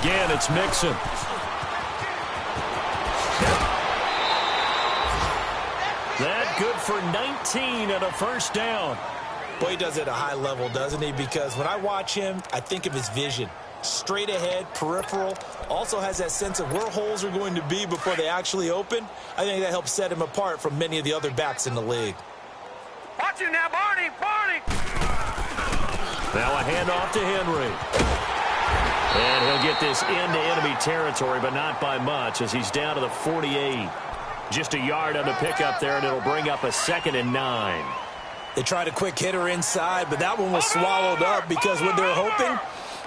Again, it's Mixon. That good for 19 and a first down. Boy, he does it at a high level, doesn't he? Because when I watch him, I think of his vision. Straight ahead, peripheral. Also has that sense of where holes are going to be before they actually open. I think that helps set him apart from many of the other backs in the league. Watch it now, Barney! Now a handoff to Henry. And he'll get this into enemy territory, but not by much as he's down to the 48. Just a yard on the pickup there, and it'll bring up a 2nd and 9. They tried a quick hitter inside, but that one was swallowed up because what they're hoping,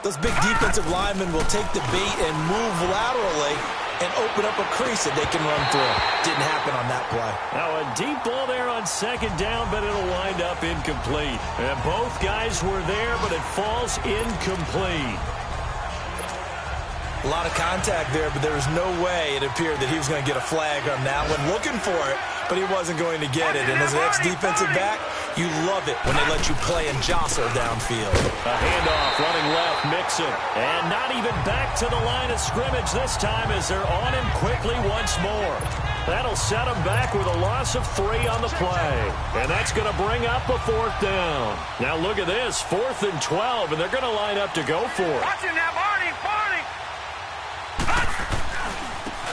those big defensive linemen will take the bait and move laterally and open up a crease that they can run through. Didn't happen on that play. Now a deep ball there on 2nd down, but it'll wind up incomplete. And both guys were there, but it falls incomplete. A lot of contact there, but there was no way it appeared that he was going to get a flag on that one. Looking for it, but he wasn't going to get it. And as an ex-defensive back, you love it when they let you play and jostle downfield. A handoff running left, Mixon. And not even back to the line of scrimmage this time as they're on him quickly once more. That'll set him back with a loss of 3 on the play. And that's going to bring up a 4th down. Now look at this, 4th and 12, and they're going to line up to go for it. Watch it now, Barney!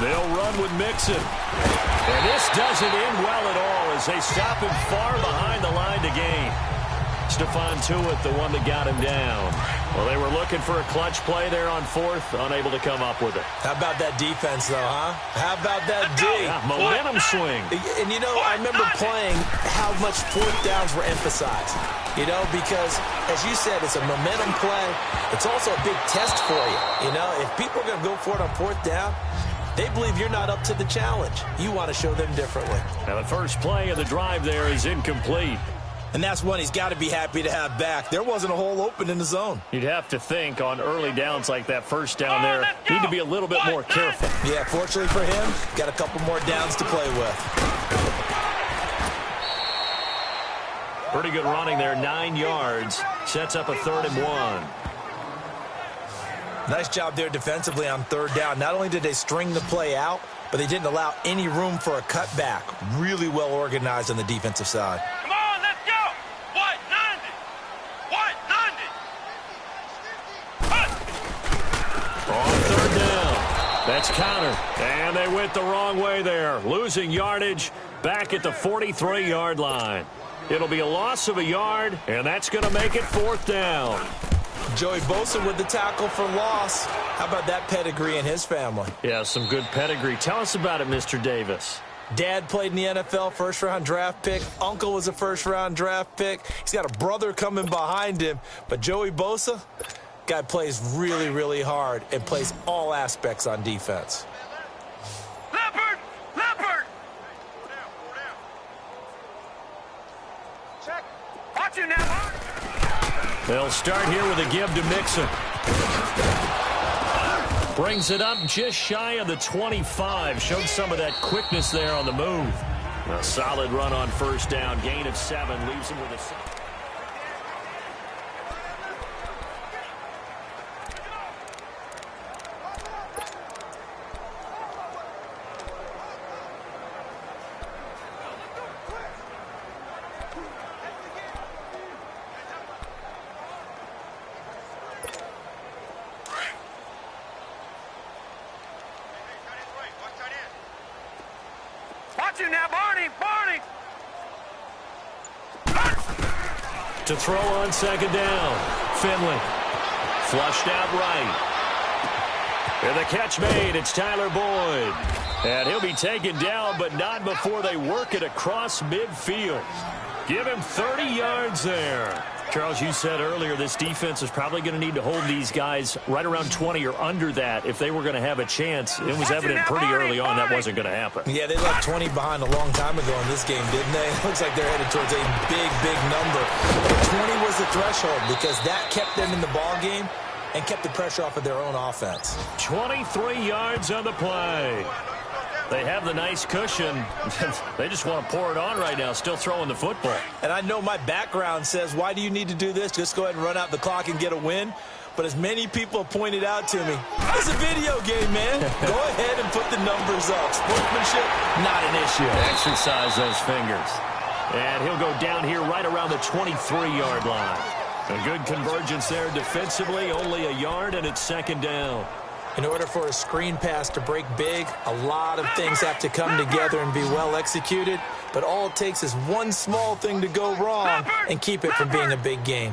They'll run with Mixon. And this doesn't end well at all as they stop him far behind the line to gain. Stephon Tuitt, the one that got him down. Well, they were looking for a clutch play there on 4th, unable to come up with it. How about that defense, though, huh? How about that D? Yeah, momentum swing. And, you know, I remember playing how much 4th downs were emphasized. You know, because, as you said, it's a momentum play. It's also a big test for you. You know, if people are going to go for it on 4th down, they believe you're not up to the challenge. You want to show them differently. Now, the first play of the drive there is incomplete. And that's one he's got to be happy to have back. There wasn't a hole open in the zone. You'd have to think on early downs like that first down there, need to be a little bit more careful. Yeah, fortunately for him, got a couple more downs to play with. Pretty good running there, 9 yards. Sets up a 3rd and 1. Nice job there defensively on 3rd down. Not only did they string the play out, but they didn't allow any room for a cutback. Really well organized on the defensive side. Come on, let's go! What? 90! What? 90! On 3rd down. That's countered. And they went the wrong way there. Losing yardage back at the 43-yard line. It'll be a loss of a yard, and that's going to make it 4th down. Joey Bosa with the tackle for loss. How about that pedigree in his family? Yeah, some good pedigree. Tell us about it, Mr. Davis. Dad played in the NFL, first-round draft pick. Uncle was a first-round draft pick. He's got a brother coming behind him. But Joey Bosa, guy plays really, really hard and plays all aspects on defense. Leopard! Leopard! Check. Watch it now. They'll start here with a give to Mixon. Brings it up just shy of the 25. Showed some of that quickness there on the move. A solid run on 1st down. Gain of 7. Leaves him with a... Watch it now, Barney! Barney! To throw on 2nd down. Finley. Flushed out right. And the catch made. It's Tyler Boyd. And he'll be taken down, but not before they work it across midfield. Give him 30 yards there. Charles, you said earlier this defense is probably going to need to hold these guys right around 20 or under that if they were going to have a chance. It was evident pretty early on that wasn't going to happen. Yeah, they left 20 behind a long time ago in this game, didn't they? It looks like they're headed towards a big, big number. But 20 was the threshold because that kept them in the ball game and kept the pressure off of their own offense. 23 yards on the play. They have the nice cushion. They just want to pour it on right now, still throwing the football. And I know my background says, why do you need to do this? Just go ahead and run out the clock and get a win. But as many people have pointed out to me, it's a video game, man. Go ahead and put the numbers up. Sportsmanship, not an issue. Exercise those fingers. And he'll go down here right around the 23-yard line. A good convergence there defensively, only a yard, and it's second down. In order for a screen pass to break big, a lot of things have to come together and be well executed. But all it takes is one small thing to go wrong and keep it from being a big game.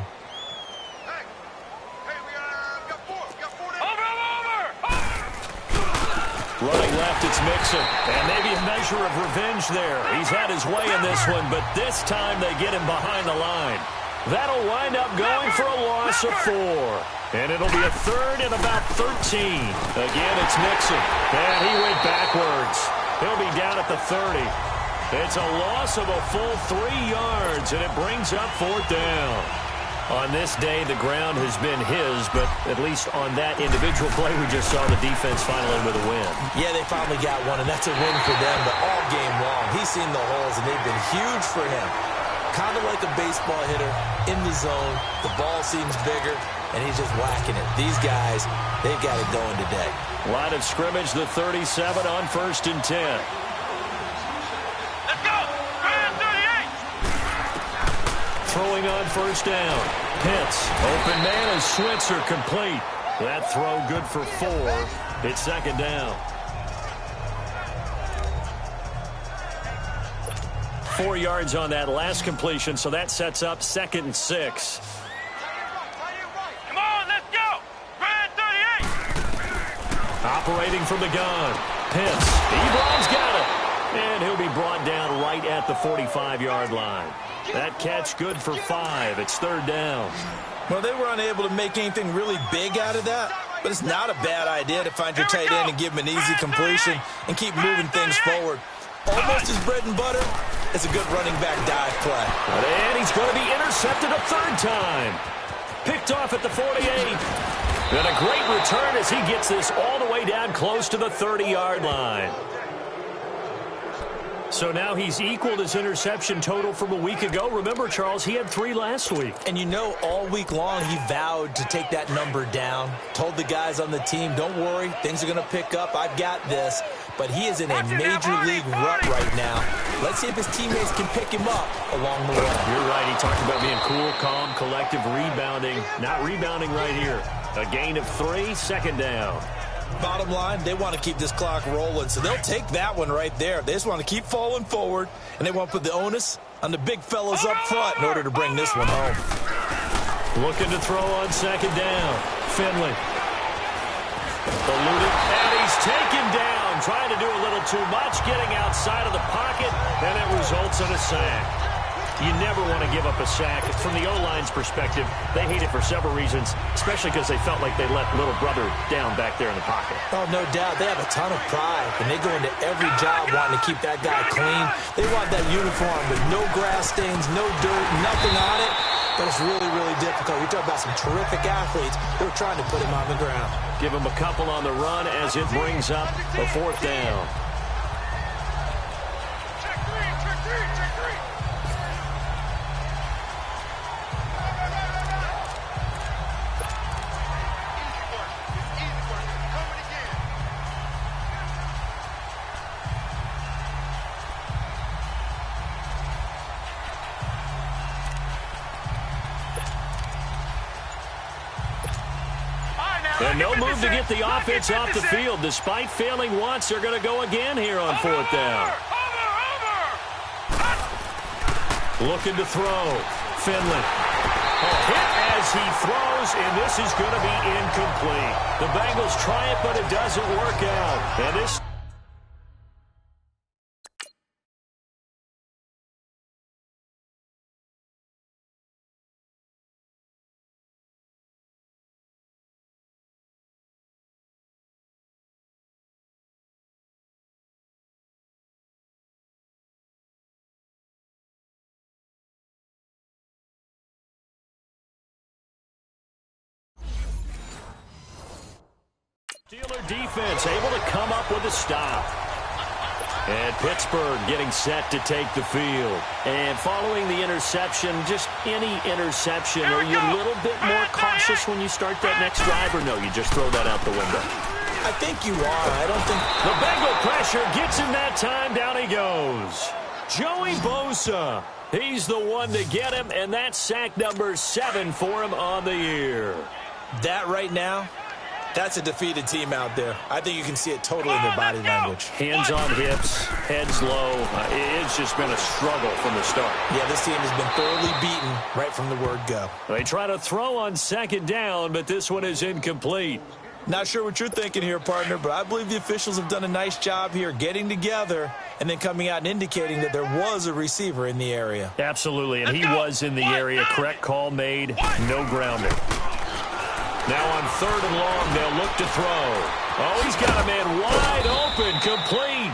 Running left, it's Mixon. And maybe a measure of revenge there. He's had his way in this one, but this time they get him behind the line. That'll wind up going for a loss of 4. And it'll be a third and about 13. Again, it's Mixon. And he went backwards. He'll be down at the 30. It's a loss of a full 3 yards, and it brings up 4th down. On this day, the ground has been his, but at least on that individual play, we just saw the defense finally with a win. Yeah, they finally got one, and that's a win for them, but all game long, he's seen the holes, and they've been huge for him. Kind of like a baseball hitter in the zone. The ball seems bigger, and he's just whacking it. These guys, they've got it going today. Line of scrimmage, the 37 on 1st and 10. Let's go! Grand 38! Throwing on 1st down. Pitts, open man, and Switzer complete. That throw good for 4. It's second down. 4 yards on that last completion, so that sets up 2nd and 6. Come on, let's go! Grand 38! Operating from the gun. Pitts. Ebron's got it. And he'll be brought down right at the 45-yard line. That catch good for 5. It's 3rd down. Well, they were unable to make anything really big out of that, but it's not a bad idea to find your tight end and give him an easy completion and keep moving things forward. Almost his bread and butter. It's a good running back dive play. And he's going to be intercepted a 3rd time. Picked off at the 48. And a great return as he gets this all the way down close to the 30-yard line. So now he's equaled his interception total from a week ago. Remember, Charles, he had 3 last week. And you know, all week long he vowed to take that number down. Told the guys on the team, don't worry, things are going to pick up. I've got this. But he is in a major league rut right now. Let's see if his teammates can pick him up along the way. You're right. He talked about being cool, calm, collective, rebounding. Not rebounding right here. A gain of 3, second down. Bottom line, they want to keep this clock rolling, so they'll take that one right there. They just want to keep falling forward, and they want to put the onus on the big fellas up front in order to bring this one home. Looking to throw on 2nd down. Finley. Eluded, and he's taken down. Trying to do a little too much, getting outside of the pocket, and it results in a sack. You never want to give up a sack. From the O-line's perspective, they hate it for several reasons, especially because they felt like they let little brother down back there in the pocket. Oh, no doubt. They have a ton of pride, and they go into every job wanting to keep that guy clean. They want that uniform with no grass stains, no dirt, nothing on it. But it's really, really difficult. We talk about some terrific athletes who are trying to put him on the ground. Give him a couple on the run as it brings up a 4th down. Check 3, check 3, check 3! And no move to get the offense off the field. Despite failing once, they're going to go again here on 4th down. Looking to throw. Finley. Hit as he throws, and this is going to be incomplete. The Bengals try it, but it doesn't work out. And this... Steeler defense able to come up with a stop. And Pittsburgh getting set to take the field. And following the interception, just any interception, are you a little bit more cautious when you start that next drive, or no, you just throw that out the window? I think you are. I don't think... The Bengal pressure gets him that time. Down he goes. Joey Bosa. He's the one to get him, and that's sack number 7 for him on the year. That right now... That's a defeated team out there. I think you can see it totally in their body language. Hands on hips, heads low. It's just been a struggle from the start. Yeah, this team has been thoroughly beaten right from the word go. They try to throw on second down, but this one is incomplete. Not sure what you're thinking here, partner, but I believe the officials have done a nice job here getting together and then coming out and indicating that there was a receiver in the area. Absolutely, and he was in the area. Correct call made, no grounding. Now on 3rd and long, they'll look to throw. Oh, he's got a man wide open, complete.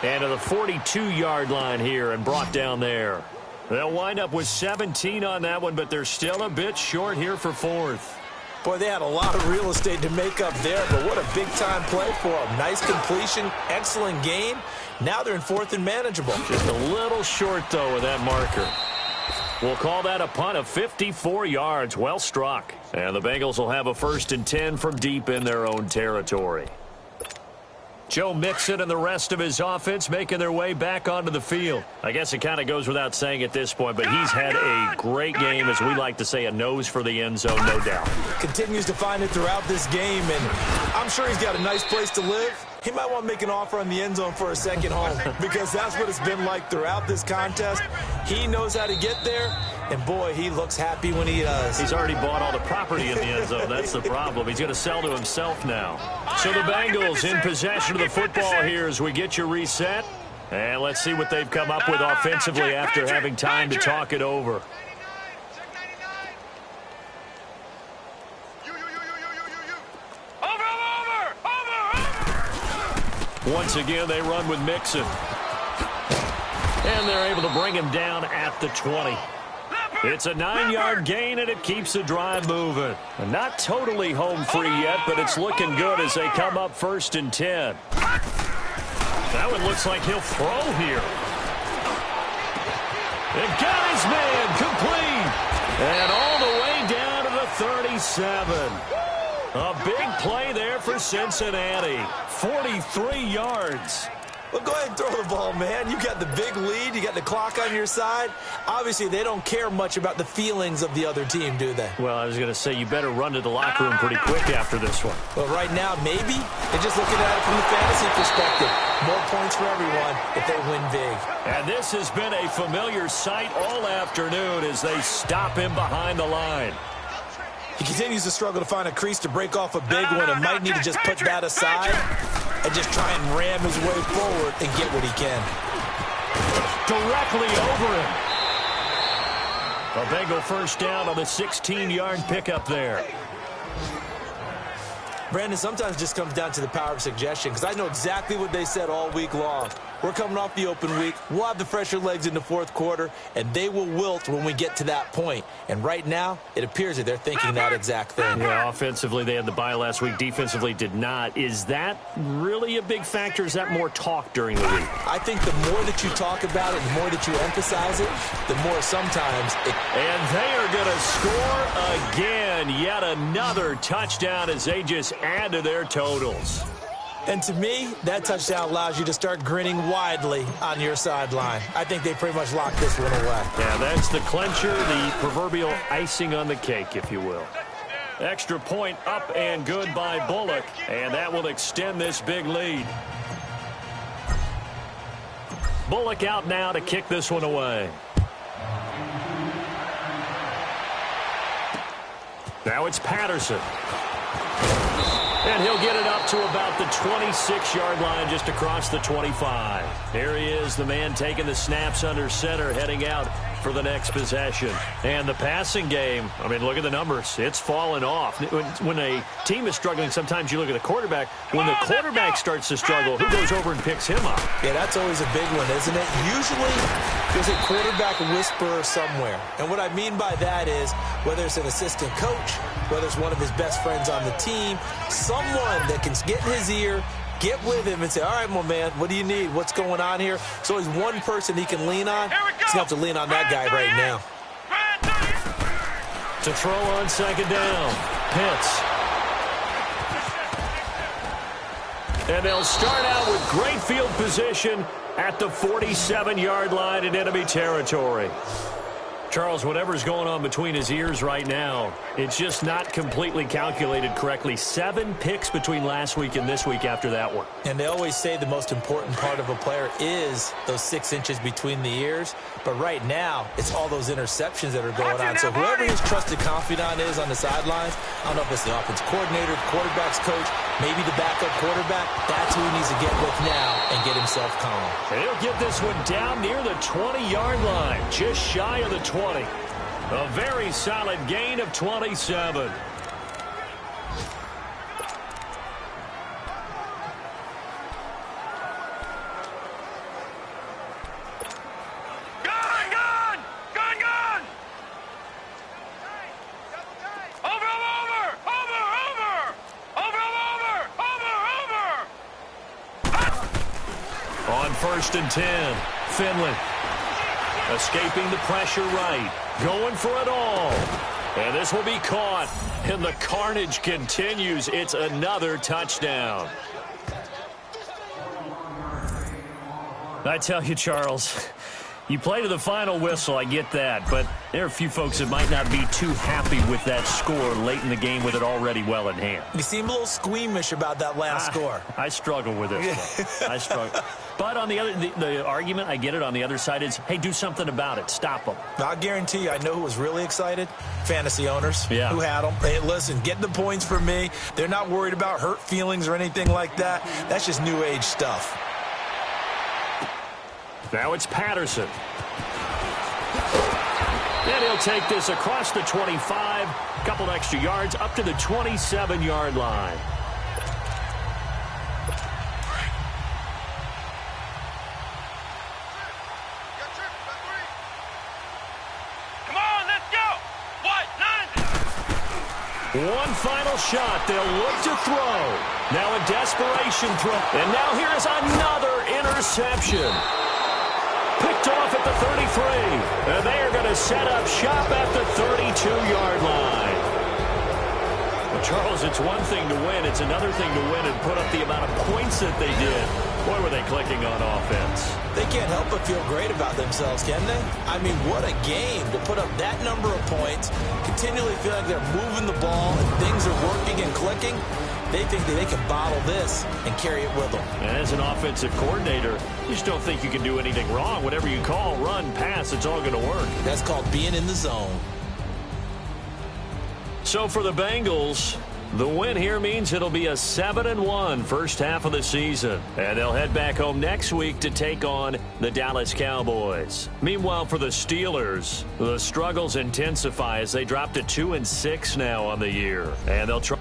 And to the 42-yard line here and brought down there. They'll wind up with 17 on that one, but they're still a bit short here for 4th. Boy, they had a lot of real estate to make up there, but what a big-time play for them. Nice completion, excellent gain. Now they're in 4th and manageable. Just a little short, though, with that marker. We'll call that a punt of 54 yards. Well struck. And the Bengals will have a 1st and 10 from deep in their own territory. Joe Mixon and the rest of his offense making their way back onto the field. I guess it kind of goes without saying at this point, but he's had a great game, as we like to say, a nose for the end zone, no doubt. Continues to find it throughout this game, and I'm sure he's got a nice place to live. He might want to make an offer on the end zone for a second home because that's what it's been like throughout this contest. He knows how to get there, and boy, he looks happy when he does. He's already bought all the property in the end zone. That's the problem. He's going to sell to himself now. So the Bengals in possession of the football here as we get you reset. And let's see what they've come up with offensively after having time to talk it over. Once again, they run with Mixon. And they're able to bring him down at the 20. It's a 9-yard gain, and it keeps the drive moving. Not totally home free yet, but it's looking good as they come up 1st and 10. That one looks like he'll throw here. And got his man complete. And all the way down to the 37. A big play there for Cincinnati. 43 yards. Well, go ahead and throw the ball, man. You got the big lead. You got the clock on your side. Obviously, they don't care much about the feelings of the other team, do they? Well, I was going to say, you better run to the locker room pretty quick after this one. Well, right now, maybe. They're just looking at it from the fantasy perspective. More points for everyone if they win big. And this has been a familiar sight all afternoon as they stop him behind the line. He continues to struggle to find a crease to break off a big one and might need to just put that aside and just try and ram his way forward and get what he can. Directly over him. A Bengal first down on the 16-yard pickup there. Brandon, sometimes it just comes down to the power of suggestion because I know exactly what they said all week long. We're coming off the open week. We'll have the fresher legs in the 4th quarter, and they will wilt when we get to that point. And right now, it appears that they're thinking that exact thing. Yeah, offensively, they had the bye last week. Defensively, did not. Is that really a big factor? Is that more talk during the week? I think the more that you talk about it, the more that you emphasize it, the more sometimes it... And they are going to score again. Yet another touchdown as they just add to their totals. And to me, that touchdown allows you to start grinning widely on your sideline. I think they pretty much locked this one away. Yeah, that's the clincher, the proverbial icing on the cake, if you will. Extra point up and good by Bullock, and that will extend this big lead. Bullock out now to kick this one away. Now it's Patterson. And he'll get it up to about the 26-yard line, just across the 25. Here he is, the man taking the snaps under center, heading out for the next possession. And the passing game, I mean, look at the numbers. It's fallen off. When a team is struggling, sometimes you look at the quarterback. When the quarterback starts to struggle, who goes over and picks him up? Yeah, that's always a big one, isn't it? Usually, there's a quarterback whisperer somewhere. And what I mean by that is, whether it's an assistant coach, whether it's one of his best friends on the team, someone that can get in his ear, get with him and say, all right, my man, what do you need? What's going on here? So he's one person he can lean on. He's going to have to lean on that guy right now. To throw on second down, Pitts. And they'll start out with great field position at the 47-yard line in enemy territory. Charles, whatever's going on between his ears right now, it's just not completely calculated correctly. 7 picks between last week and this week after that one. And they always say the most important part of a player is those 6 inches between the ears. But right now, it's all those interceptions that are going on. So whoever his trusted confidant is on the sidelines, I don't know if it's the offense coordinator, quarterback's coach, maybe the backup quarterback, that's who he needs to get with now and get himself calm. And he'll get this one down near the 20-yard line, just shy of the 20. A very solid gain of 27. On 1st and 10, Finley. Escaping the pressure right. Going for it all. And this will be caught. And the carnage continues. It's another touchdown. I tell you, Charles, you play to the final whistle, I get that. But there are a few folks that might not be too happy with that score late in the game with it already well in hand. You seem a little squeamish about that last score. I struggle with it. I struggle. But on the argument, I get it, on the other side is, hey, do something about it. Stop them. I'll guarantee you, I know who was really excited. Fantasy owners who had them. Hey, listen, get the points for me. They're not worried about hurt feelings or anything like that. That's just new age stuff. Now it's Patterson. And he'll take this across the 25, a couple extra yards, up to the 27-yard line. Come on, let's go. What? 90. One final shot. They'll look to throw. Now a desperation throw. And now here is another interception. Picked off at the 33. And they are going to set up shop at the 32-yard line. Well, Charles, it's one thing to win. It's another thing to win and put up the amount of points that they did. Boy, were they clicking on offense. They can't help but feel great about themselves, can they? I mean, what a game to put up that number of points, continually feel like they're moving the ball and things are working and clicking. They think that they can bottle this and carry it with them. And as an offensive coordinator, you just don't think you can do anything wrong. Whatever you call, run, pass, it's all going to work. That's called being in the zone. So for the Bengals, the win here means it'll be a 7-1 first half of the season. And they'll head back home next week to take on the Dallas Cowboys. Meanwhile, for the Steelers, the struggles intensify as they drop to 2-6 now on the year. And they'll try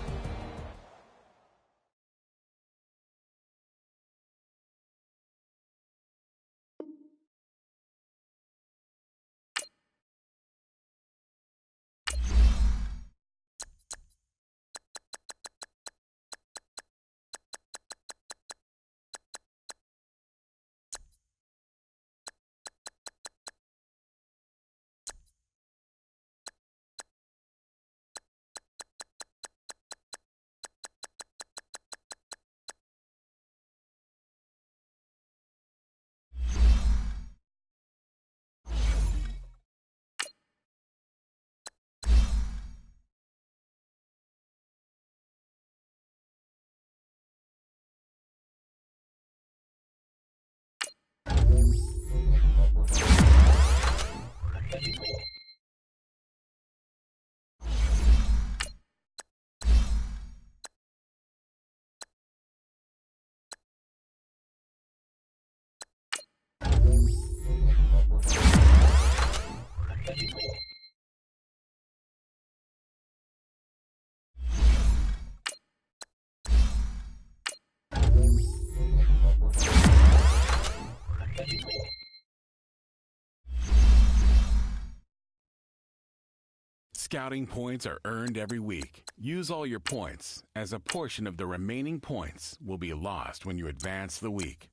Scouting points are earned every week. Use all your points, as a portion of the remaining points will be lost when you advance the week.